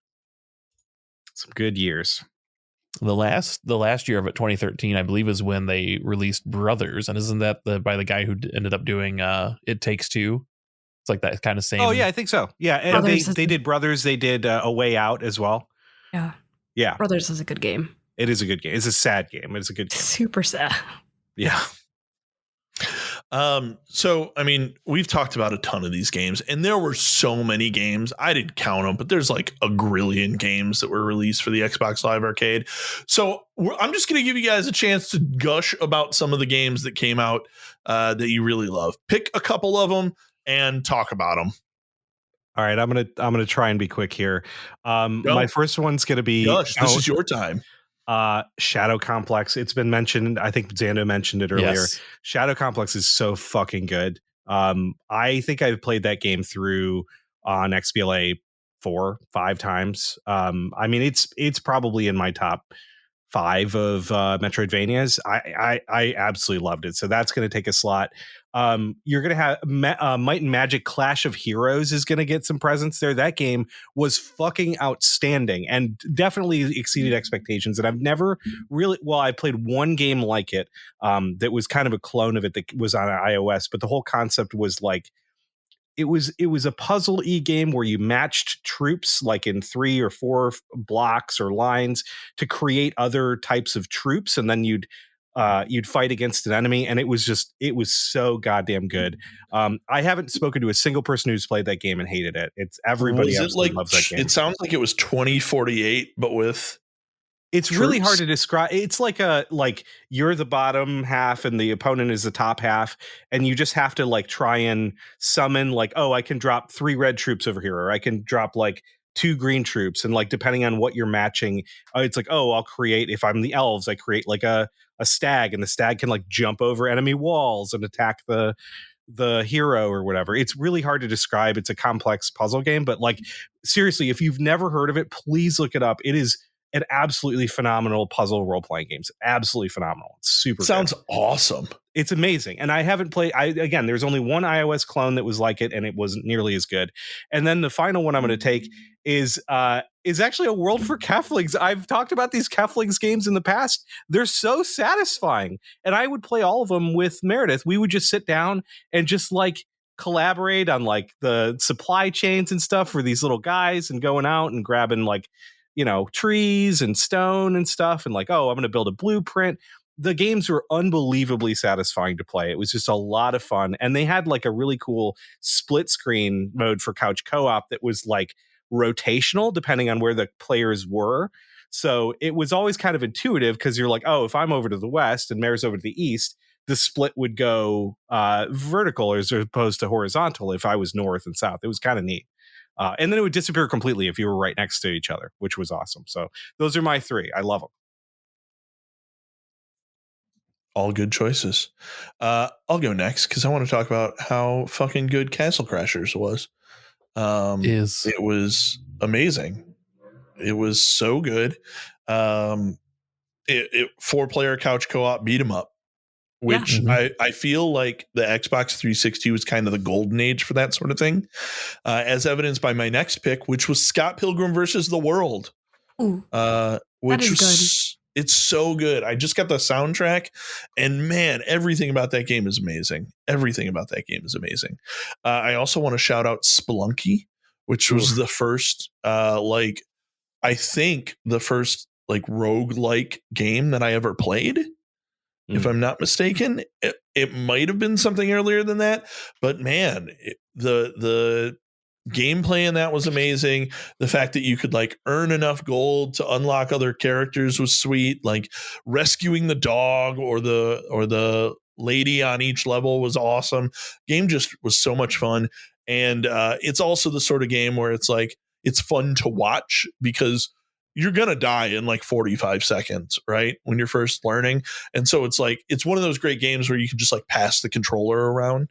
Some good years. The last year of it, 2013, I believe, is when they released Brothers, and isn't that by the guy who ended up doing It Takes Two? It's like that kind of same. Oh yeah, I think so. Yeah, and Brothers they did Brothers. They did A Way Out as well. Yeah. Brothers is a good game. It is a good game. It's a sad game. It's a good game. Super sad. Yeah. So, I mean, we've talked about a ton of these games, and there were so many games. I didn't count them, but there's like a grillion games that were released for the Xbox Live Arcade. So I'm just going to give you guys a chance to gush about some of the games that came out that you really love. Pick a couple of them and talk about them. All right, I'm gonna try and be quick here. My first one's gonna be this is your time. Shadow Complex. It's been mentioned. I think Xando mentioned it earlier. Yes. Shadow Complex is so fucking good. I think I've played that game through on XBLA 4-5 times. I mean, it's probably in my top 5 of Metroidvanias. I absolutely loved it. So that's going to take a slot. You're going to have Might and Magic Clash of Heroes is going to get some presence there. That game was fucking outstanding and definitely exceeded expectations. And I've never really, I played one game like it that was kind of a clone of it that was on iOS, but the whole concept was like, it was a puzzle-y game where you matched troops like in 3 or 4 blocks or lines to create other types of troops, and then you'd fight against an enemy, and it was so goddamn good. I haven't spoken to a single person who's played that game and hated it. It's everybody else loves that game. It sounds like it was 2048, but with it's troops. Really hard to describe. It's like you're the bottom half and the opponent is the top half, and you just have to like try and summon like, oh, I can drop 3 red troops over here, or I can drop like 2 green troops, and like depending on what you're matching, it's like, oh, I'll create, if I'm the elves, I create like a stag, and the stag can like jump over enemy walls and attack the hero or whatever. It's really hard to describe. It's a complex puzzle game, but like seriously, if you've never heard of it, please look it up. It is an absolutely phenomenal puzzle role-playing game. Absolutely phenomenal. It's super sounds good. Awesome. It's amazing. And I haven't played, again, there's only one iOS clone that was like it, and it wasn't nearly as good. And then the final one I'm going to take is actually a World for Keflings. I've talked about these Keflings games in the past. They're so satisfying. And I would play all of them with Meredith. We would just sit down and just like collaborate on like the supply chains and stuff for these little guys, and going out and grabbing like, you know, trees and stone and stuff, and like, oh, I'm going to build a blueprint. The games were unbelievably satisfying to play. It was just a lot of fun. And they had like a really cool split screen mode for couch co-op that was like rotational depending on where the players were. So it was always kind of intuitive, because you're like, oh, if I'm over to the west and Mare's over to the east, the split would go vertical as opposed to horizontal if I was north and south. It was kind of neat. And then it would disappear completely if you were right next to each other, which was awesome. So those are my 3. I love them. All good choices. I'll go next because I want to talk about how fucking good Castle Crashers was. It was amazing. It was so good. 4-player couch co-op beat 'em up, which I feel like the Xbox 360 was kind of the golden age for that sort of thing, as evidenced by my next pick, which was Scott Pilgrim versus the World. Ooh, which was good. It's so good. I just got the soundtrack, and man, everything about that game is amazing. Everything about that game is amazing. I also want to shout out Spelunky, which was the first, I think the first like roguelike game that I ever played. If I'm not mistaken, it might have been something earlier than that, but man, the gameplay in that was amazing. The fact that you could like earn enough gold to unlock other characters was sweet. Like rescuing the dog or the lady on each level was awesome. Game just was so much fun. And it's also the sort of game where it's like, it's fun to watch because you're going to die in like 45 seconds, right? When you're first learning. And so it's like, it's one of those great games where you can just like pass the controller around,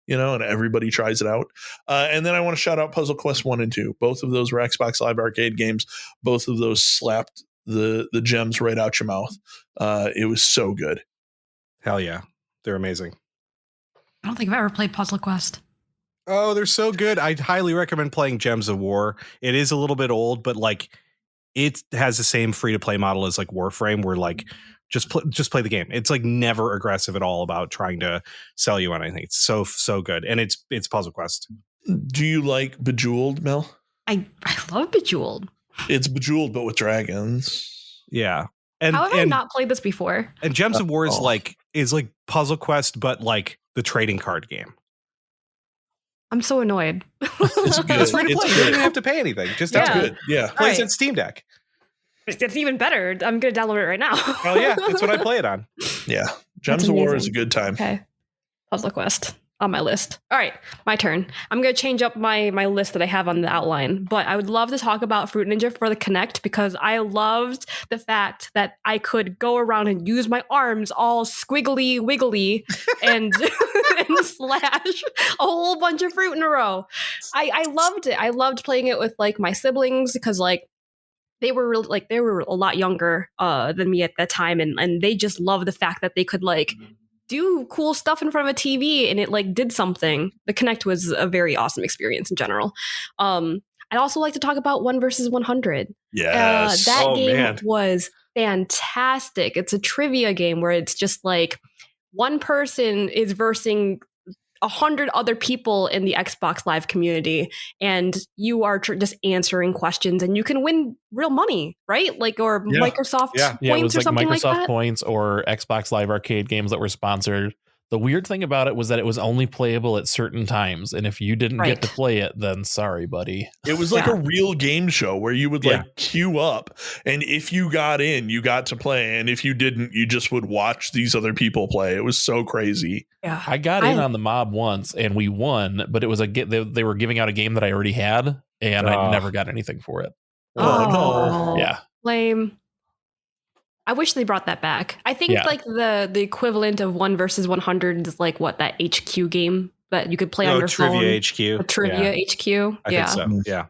you know, and everybody tries it out. And then I want to shout out Puzzle Quest 1 and 2. Both of those were Xbox Live Arcade games. Both of those slapped the gems right out your mouth. It was so good. Hell yeah. They're amazing. I don't think I've ever played Puzzle Quest. Oh, they're so good. I'd highly recommend playing Gems of War. It is a little bit old, but like it has the same free to play model as like Warframe, where like just play the game. It's like never aggressive at all about trying to sell you on anything. It's so good, and it's Puzzle Quest. Do you like Bejeweled, Mel? I love Bejeweled. It's Bejeweled, but with dragons. Yeah. And how have I not played this before? And Gems of War is like Puzzle Quest, but like the trading card game. I'm so annoyed. It's good. It's free to play. You don't even have to pay anything. Just that's good. Yeah. Plays on Steam Deck. It's even better. I'm going to download it right now. Oh yeah, that's what I play it on. Yeah. Gems of War is a good time. Okay. Puzzle Quest on my list. All right, my turn. I'm going to change up my list that I have on the outline, but I would love to talk about Fruit Ninja for the Kinect because I loved the fact that I could go around and use my arms all squiggly wiggly and and slash a whole bunch of fruit in a row. I loved it. I loved playing it with like my siblings because like they were a lot younger than me at that time, and they just loved the fact that they could like do cool stuff in front of a TV and it like did something. The Kinect was a very awesome experience in general. I'd also like to talk about 1 versus 100. Yes. That game was fantastic. It's a trivia game where it's just like one person is versing 100 other people in the Xbox Live community, and you are just answering questions, and you can win real money, right? Like, or Microsoft points it was or like something Microsoft like that. points or Xbox Live Arcade games that were sponsored. The weird thing about it was that it was only playable at certain times, and if you didn't get to play it, then sorry, buddy. It was like a real game show where you would like queue up, and if you got in, you got to play, and if you didn't, you just would watch these other people play. It was so crazy. Yeah, I got in on the mob once, and we won, but it was they were giving out a game that I already had, and I never got anything for it. Oh no! Yeah, lame. I wish they brought that back. I think like the equivalent of 1 versus 100 is like what, that HQ game that you could play on your Trivia phone. HQ. Trivia HQ. I think so. Yeah.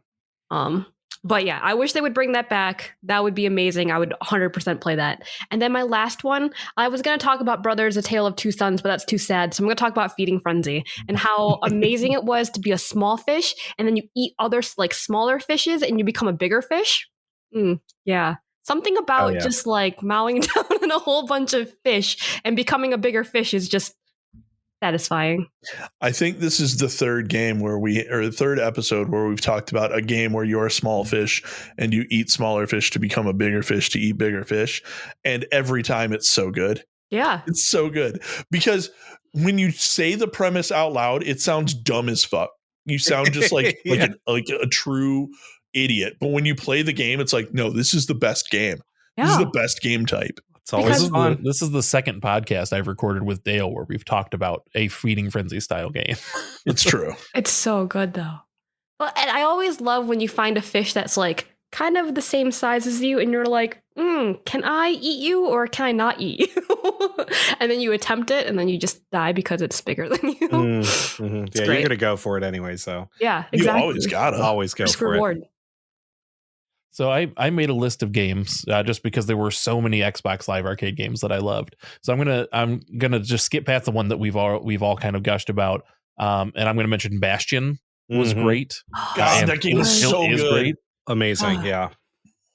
But yeah, I wish they would bring that back. That would be amazing. I would 100% play that. And then my last one, I was going to talk about Brothers: A Tale of Two Sons, but that's too sad. So I'm going to talk about Feeding Frenzy and how amazing it was to be a small fish and then you eat other like smaller fishes and you become a bigger fish. Yeah. Something about just like mowing down on a whole bunch of fish and becoming a bigger fish is just satisfying. I think this is the third episode where we've talked about a game where you're a small fish and you eat smaller fish to become a bigger fish to eat bigger fish. And every time it's so good. Yeah. It's so good because when you say the premise out loud, it sounds dumb as fuck. You sound just like a true idiot, but when you play the game, it's like, no, this is the best game. This is the best game type. It's always fun. This is the second podcast I've recorded with Dale where we've talked about a Feeding Frenzy style game. It's true. It's so good though. Well, and I always love when you find a fish that's like kind of the same size as you and you're like, can I eat you or can I not eat you? And then you attempt it and then you just die because it's bigger than you. Mm-hmm. Yeah, you're gonna go for it anyway. So yeah, exactly. You always go for reward. it. So I made a list of games just because there were so many Xbox Live Arcade games that I loved. So I'm gonna just skip past the one that we've all kind of gushed about, and I'm gonna mention Bastion was great. God, that game is so good. Great. Amazing, yeah.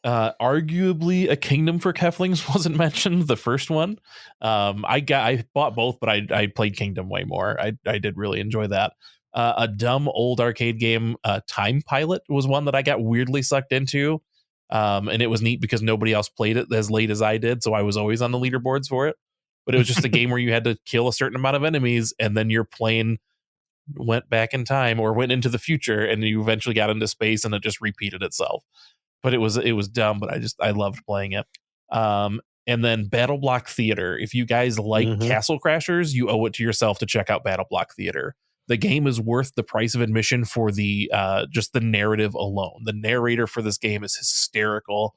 Arguably, A Kingdom for Keflings wasn't mentioned. The first one, I bought both, but I played Kingdom way more. I did really enjoy that. A dumb old arcade game, Time Pilot, was one that I got weirdly sucked into. And it was neat because nobody else played it as late as I did. So I was always on the leaderboards for it. But it was just a game where you had to kill a certain amount of enemies and then your plane went back in time or went into the future and you eventually got into space and it just repeated itself. But it was dumb, but I loved playing it. And then Battle Block Theater. If you guys like Castle Crashers, you owe it to yourself to check out Battle Block Theater. The game is worth the price of admission for the just the narrative alone. The narrator for this game is hysterical.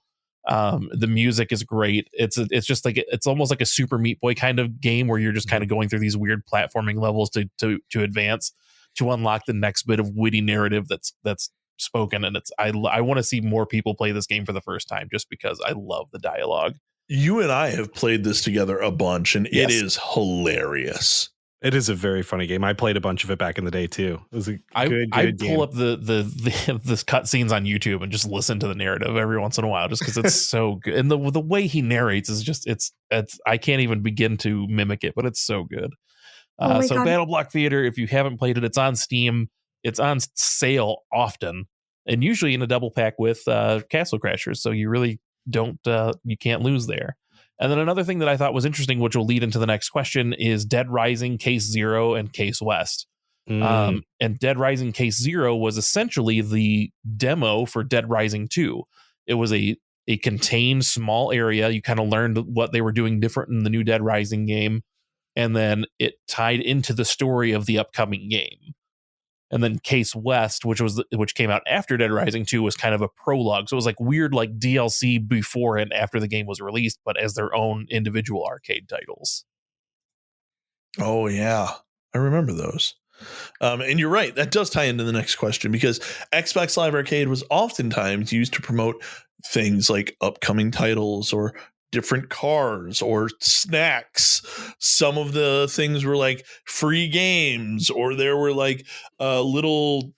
The music is great. It's just like it's almost like a Super Meat Boy kind of game where you're just kind of going through these weird platforming levels to advance to unlock the next bit of witty narrative that's spoken. And I want to see more people play this game for the first time just because I love the dialogue. You and I have played this together a bunch, and it is hilarious. It is a very funny game. I played a bunch of it back in the day too. It was a good I game. pull up the cutscenes on YouTube and just listen to the narrative every once in a while, just because it's so good. And the way he narrates is just it's I can't even begin to mimic it, but it's so good. So God. Battle Block Theater, if you haven't played it, it's on Steam. It's on sale often, and usually in a double pack with Castle Crashers. So you really you can't lose there. And then another thing that I thought was interesting, which will lead into the next question, is Dead Rising Case Zero and Case West. And Dead Rising Case Zero was essentially the demo for Dead Rising 2. It was a contained small area. You kind of learned what they were doing different in the new Dead Rising game. And then it tied into the story of the upcoming game. And then Case West, which came out after Dead Rising 2, was kind of a prologue. So it was like weird, like DLC before and after the game was released, but as their own individual arcade titles. Oh, yeah. I remember those. And you're right. That does tie into the next question, because Xbox Live Arcade was oftentimes used to promote things like upcoming titles or different cars or snacks. Some of the things were like free games, or there were like little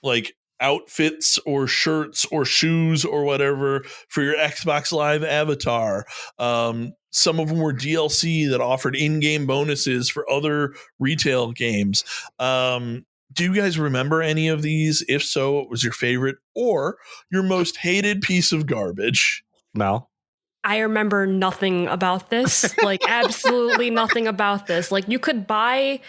like outfits or shirts or shoes or whatever for your Xbox Live avatar. Some of them were DLC that offered in-game bonuses for other retail games. Do you guys remember any of these? If so, what was your favorite or your most hated piece of garbage? Mel? I remember nothing about this, like absolutely nothing about this. Like you could buy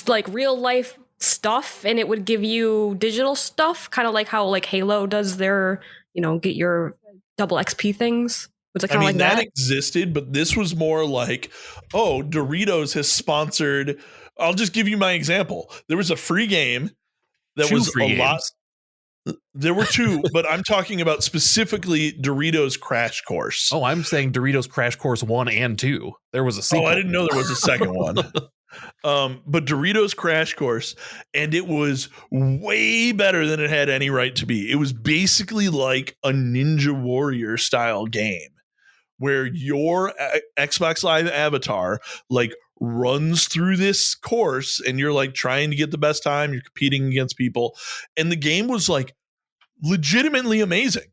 like real life stuff and it would give you digital stuff, kind of like how like Halo does their, get your double XP things. Was it kind of like that? That existed, but this was more like, oh, Doritos has sponsored. I'll just give you my example. There was a free game that was a lot. There were two, but I'm talking about specifically Doritos Crash Course. Oh, I'm saying Doritos Crash Course 1 and 2. There was a sequel. Oh, I didn't know there was a second one. But Doritos Crash Course, and it was way better than it had any right to be. It was basically like a Ninja Warrior style game where your Xbox Live avatar like runs through this course and you're like trying to get the best time. You're competing against people. And the game was like legitimately amazing.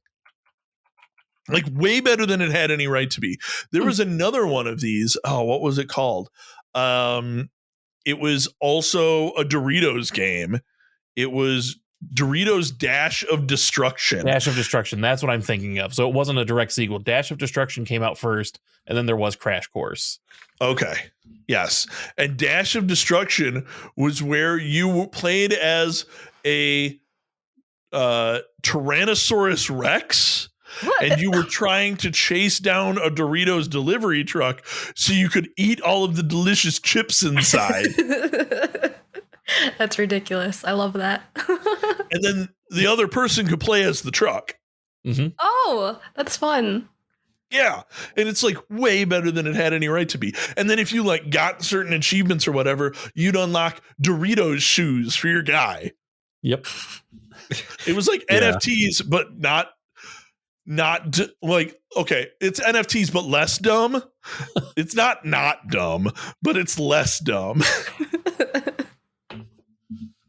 Like way better than it had any right to be. There was another one of these. Oh, what was it called? It was also a Doritos game. It was Doritos Dash of Destruction. Dash of Destruction. That's what I'm thinking of. So it wasn't a direct sequel. Dash of Destruction came out first, and then there was Crash Course. Okay. Yes. And Dash of Destruction was where you played as a Tyrannosaurus Rex. What? And you were trying to chase down a Doritos delivery truck so you could eat all of the delicious chips inside. That's ridiculous. I love that. And then the other person could play as the truck. Mm-hmm. Oh, that's fun. Yeah. And it's like way better than it had any right to be. And then if you like got certain achievements or whatever, you'd unlock Doritos shoes for your guy. Yep. It was like NFTs, but not like, okay, it's NFTs, but less dumb. It's not dumb, but it's less dumb.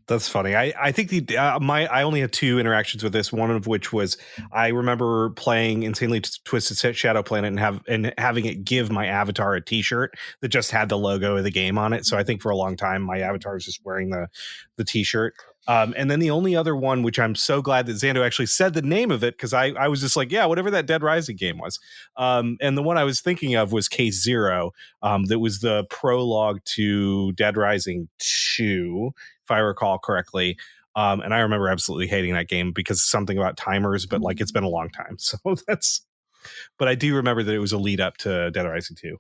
That's funny. I think I only had two interactions with this. One of which was I remember playing Insanely Twisted Shadow Planet and having it give my avatar a T-shirt that just had the logo of the game on it. So I think for a long time my avatar was just wearing the T-shirt. And then the only other one, which I'm so glad that Xando actually said the name of it, because I was just like, yeah, whatever that Dead Rising game was. And the one I was thinking of was Case Zero. That was the prologue to Dead Rising 2, if I recall correctly. And I remember absolutely hating that game because something about timers, but like it's been a long time. So but I do remember that it was a lead up to Dead Rising 2.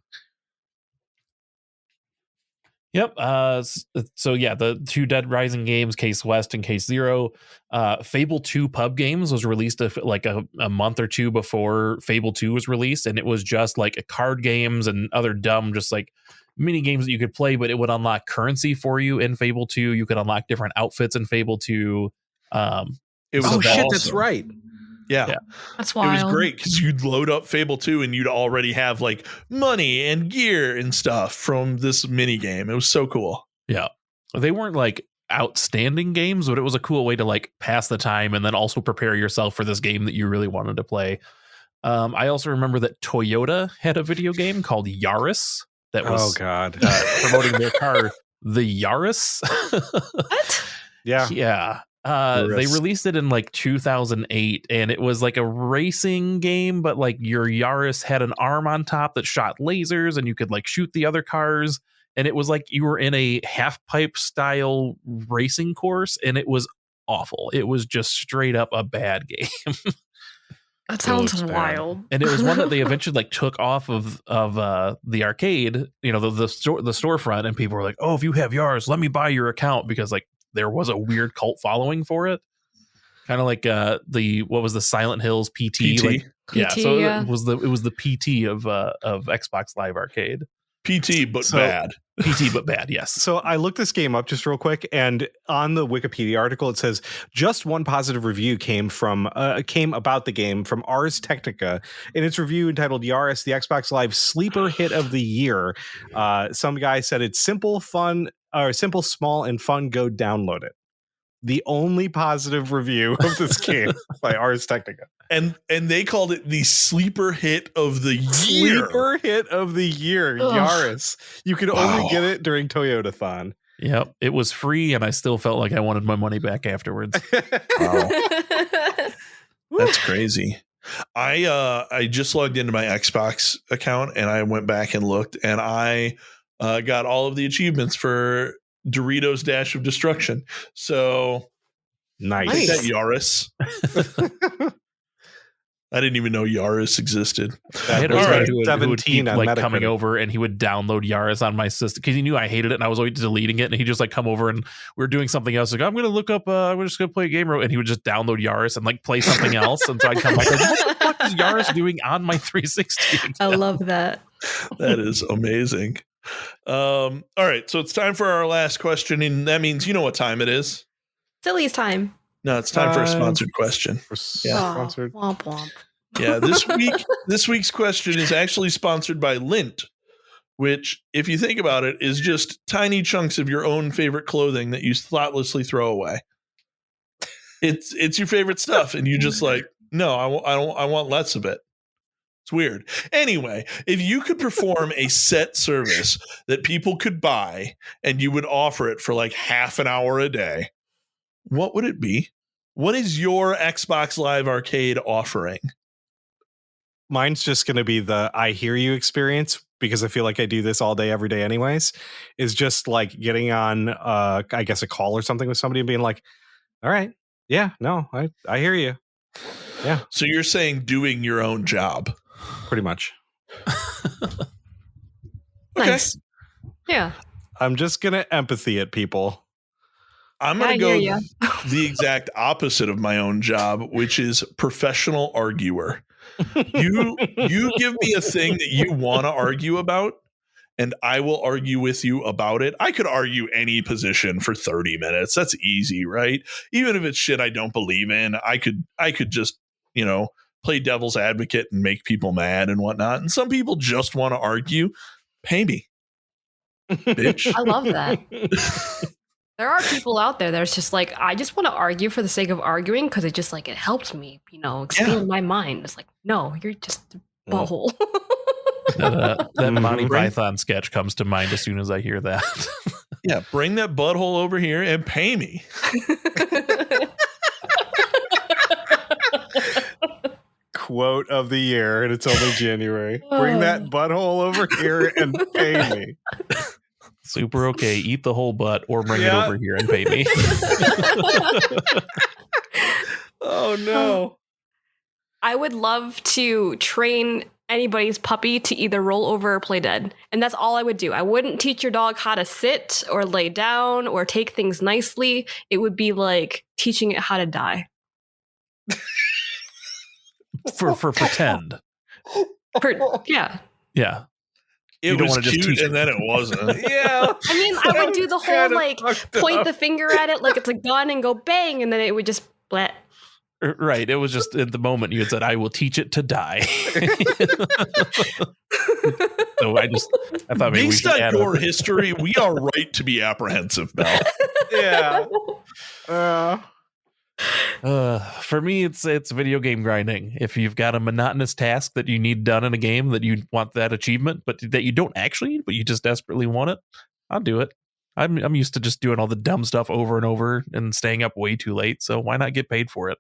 Yep. So yeah, the two Dead Rising games, Case West and Case Zero. Fable 2 pub games was released a month or two before Fable 2 was released, and it was just like card games and other dumb just like mini games that you could play, but it would unlock currency for you in Fable 2. You could unlock different outfits in Fable 2. It was shit, that's right. Yeah. That's wild. It was great because you'd load up Fable 2 and you'd already have like money and gear and stuff from this mini game. It was so cool. Yeah. They weren't like outstanding games, but it was a cool way to like pass the time and then also prepare yourself for this game that you really wanted to play. I also remember that Toyota had a video game called Yaris that was promoting their car, the Yaris. What? Yeah. Yeah. They released it in like 2008, and it was like a racing game, but like your Yaris had an arm on top that shot lasers, and you could like shoot the other cars. And it was like you were in a half pipe style racing course, and it was awful. It was just straight up a bad game. That sounds wild. And it was one that they eventually like took off of the arcade, you know, the storefront, and people were like, "Oh, if you have yours, let me buy your account," because like there was a weird cult following for it. Kind of like what was the Silent Hills PT? Like, yeah, so it was the PT of Xbox Live Arcade. PT but bad. PT but bad, yes. So I looked this game up just real quick, and on the Wikipedia article it says just one positive review came about the game from Ars Technica in its review entitled Yaris, the Xbox Live Sleeper Hit of the Year. Some guy said it's simple, small, and fun. Go download it. The only positive review of this game by Ars Technica. And they called it the sleeper hit of the year. Sleeper hit of the year, Yaris. You could only get it during Toyotathon. Yep, it was free, and I still felt like I wanted my money back afterwards. Wow. That's crazy. I just logged into my Xbox account, and I went back and looked, and I got all of the achievements for Doritos Dash of Destruction. So nice. That Yaris. I didn't even know Yaris existed. I had a friend who would keep like Metacritic. coming over, and he would download Yaris on my system because he knew I hated it, and I was always deleting it. And he'd just like come over, and we were doing something else. Like, I'm going to look up, I'm just going to play a game, and he would just download Yaris and like play something else. And so I'd come back like, what the fuck is Yaris doing on my 360? I love that. That is amazing. All right, so it's time for our last question, and that means you know what time it is. Silly's time. No, it's time for a sponsored question. Sponsored. Womp womp. Yeah, this week's question is actually sponsored by Lint, which, if you think about it, is just tiny chunks of your own favorite clothing that you thoughtlessly throw away. It's your favorite stuff, and you just like, no, I want less of it. It's weird. Anyway, if you could perform a set service that people could buy and you would offer it for like half an hour a day, what would it be? What is your Xbox Live Arcade offering? Mine's just going to be the I hear you experience, because I feel like I do this all day, every day anyways, is just like getting on, I guess, a call or something with somebody and being like, all right, yeah, no, I hear you. Yeah. So you're saying doing your own job. Pretty much. Nice. Yeah. I'm just going to empathy at people. I'm going to go the exact opposite of my own job, which is professional arguer. You give me a thing that you want to argue about, and I will argue with you about it. I could argue any position for 30 minutes. That's easy, right? Even if it's shit I don't believe in, I could just, play devil's advocate and make people mad and whatnot. And some people just want to argue. Pay me, bitch. I love that. There are people out there that's just like, I just want to argue for the sake of arguing because it just like it helps me, expand my mind. It's like, no, you're just a butthole. That Monty Python sketch comes to mind as soon as I hear that. Yeah, bring that butthole over here and pay me. Quote of the year, and it's only January. Bring that butthole over here and pay me. Super okay. Eat the whole butt or bring it over here and pay me. Oh, no. I would love to train anybody's puppy to either roll over or play dead. And that's all I would do. I wouldn't teach your dog how to sit or lay down or take things nicely. It would be like teaching it how to die. For pretend. Yeah. Yeah. It was cute, and then it wasn't. Yeah. I mean, I would do the whole like point the finger at it like it's a gun and go bang, and then it would just splat. Right. It was just at the moment you had said, I will teach it to die. So I thought maybe based on your history, we are right to be apprehensive, Mel. Yeah. For me, it's video game grinding. If you've got a monotonous task that you need done in a game that you want that achievement, but that you don't actually need, but you just desperately want it, I'll do it. I'm used to just doing all the dumb stuff over and over and staying up way too late. So why not get paid for it?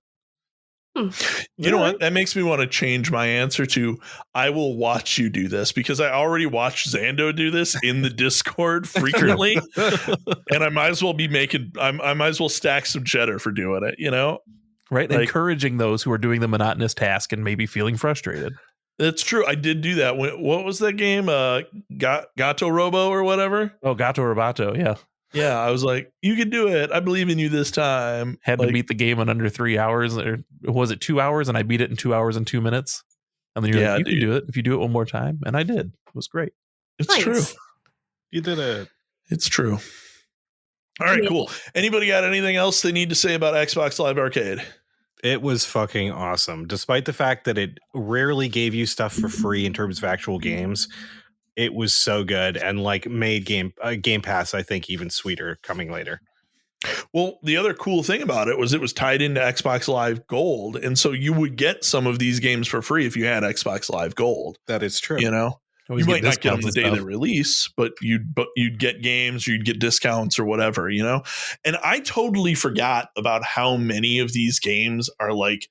You know what? That makes me want to change my answer to I will watch you do this, because I already watched Zando do this in the Discord frequently. And I might as well be I might as well stack some cheddar for doing it, you know? Right. Like, encouraging those who are doing the monotonous task and maybe feeling frustrated. That's true. I did do that. What was that game? Gato Robo or whatever? Oh, Gato Roboto. Yeah. Yeah, I was like, you can do it. I believe in you this time. Had to beat the game in under 3 hours, or was it 2 hours? And I beat it in 2 hours and 2 minutes. And then you're like, you can do it if you do it one more time. And I did. It was great. It's true. You did it. It's true. All right, cool. Anybody got anything else they need to say about Xbox Live Arcade? It was fucking awesome. Despite the fact that it rarely gave you stuff for free in terms of actual games, it was so good and like made Game Pass, I think, even sweeter coming later. Well, the other cool thing about it was tied into Xbox Live Gold. And so you would get some of these games for free if you had Xbox Live Gold. That is true. You know, you might not get them the day they release, but you'd get games, you'd get discounts or whatever, you know? And I totally forgot about how many of these games are like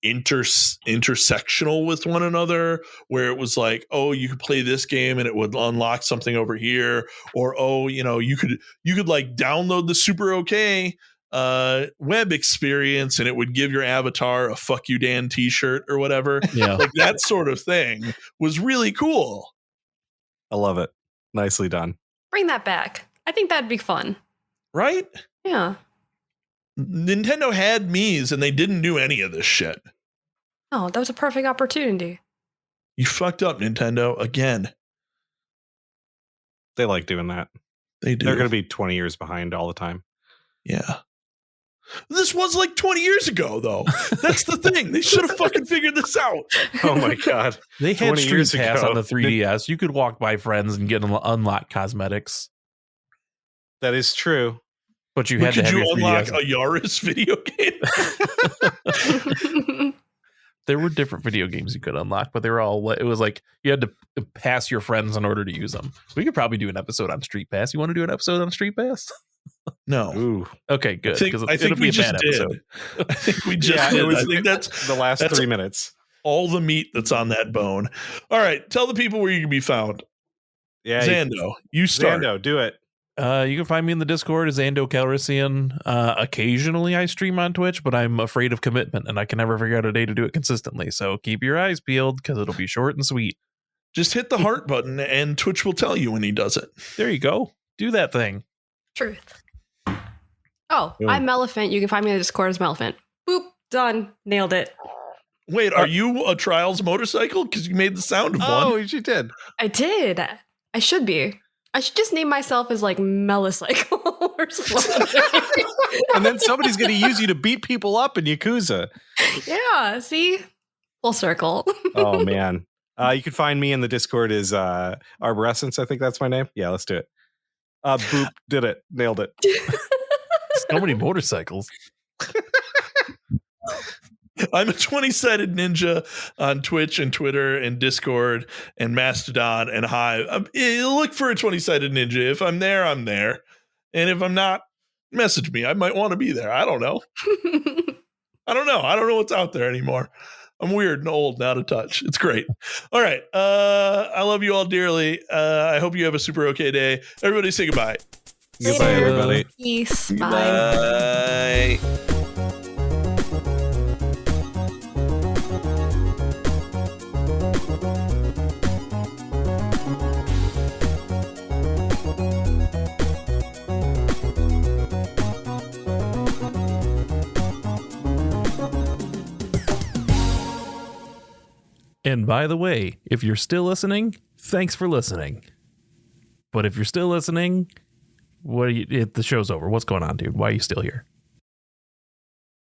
intersectional with one another, where it was like, oh, you could play this game and it would unlock something over here, or oh, you know, you could like download the Super OK web experience and it would give your avatar a "fuck you Dan" t-shirt or whatever. Yeah, like that sort of thing was really cool. I love it. Nicely done. Bring that back. I think that'd be fun. Right? Yeah. Nintendo had Mii's and they didn't do any of this shit. Oh, that was a perfect opportunity. You fucked up, Nintendo, again. They like doing that. They do. They're going to be 20 years behind all the time. Yeah. This was like 20 years ago, though. That's the thing. They should have fucking figured this out. Oh, my God. They had Street Pass on the 3DS. You could walk by friends and get unlock cosmetics. That is true. But you had to have your unlock 3DS. a Yaris video game? There were different video games you could unlock, but they were all, it was like you had to pass your friends in order to use them. We could probably do an episode on Street Pass. You want to do an episode on Street Pass? No. Ooh. Okay, good. I think we just did. I think we just did. I think that's the last 3 minutes. All the meat that's on that bone. All right. Tell the people where you can be found. Yeah. Zando, you start. Zando, do it. You can find me in the Discord as Zando Calrissian. Occasionally I stream on Twitch, but I'm afraid of commitment and I can never figure out a day to do it consistently. So keep your eyes peeled because it'll be short and sweet. Just hit the heart button and Twitch will tell you when he does it. There you go. Do that thing. Truth. Oh, I'm Melephant. You can find me in the Discord as Melephant. Boop. Done. Nailed it. Wait, are you a Trials motorcycle? Because you made the sound of one. Oh, she did. I did. I should be. I should just name myself as like Melicycle or something. And then somebody's going to use you to beat people up in Yakuza. Yeah, see? Full circle. Oh, man. You can find me in the Discord as Arborescence. I think that's my name. Yeah, let's do it. Boop. Did it. Nailed it. So many motorcycles. I'm a 20-sided ninja on Twitch and Twitter and Discord and Mastodon and Hive. Look for a 20-sided ninja. If I'm there, I'm there. And if I'm not, message me. I might want to be there. I don't know. I don't know what's out there anymore. I'm weird and old and out of touch. It's great. All right. I love you all dearly. I hope you have a super okay day. Everybody say goodbye. Goodbye, everybody. Peace. Bye. And by the way, if you're still listening, thanks for listening. But if you're still listening, the show's over. What's going on, dude? Why are you still here?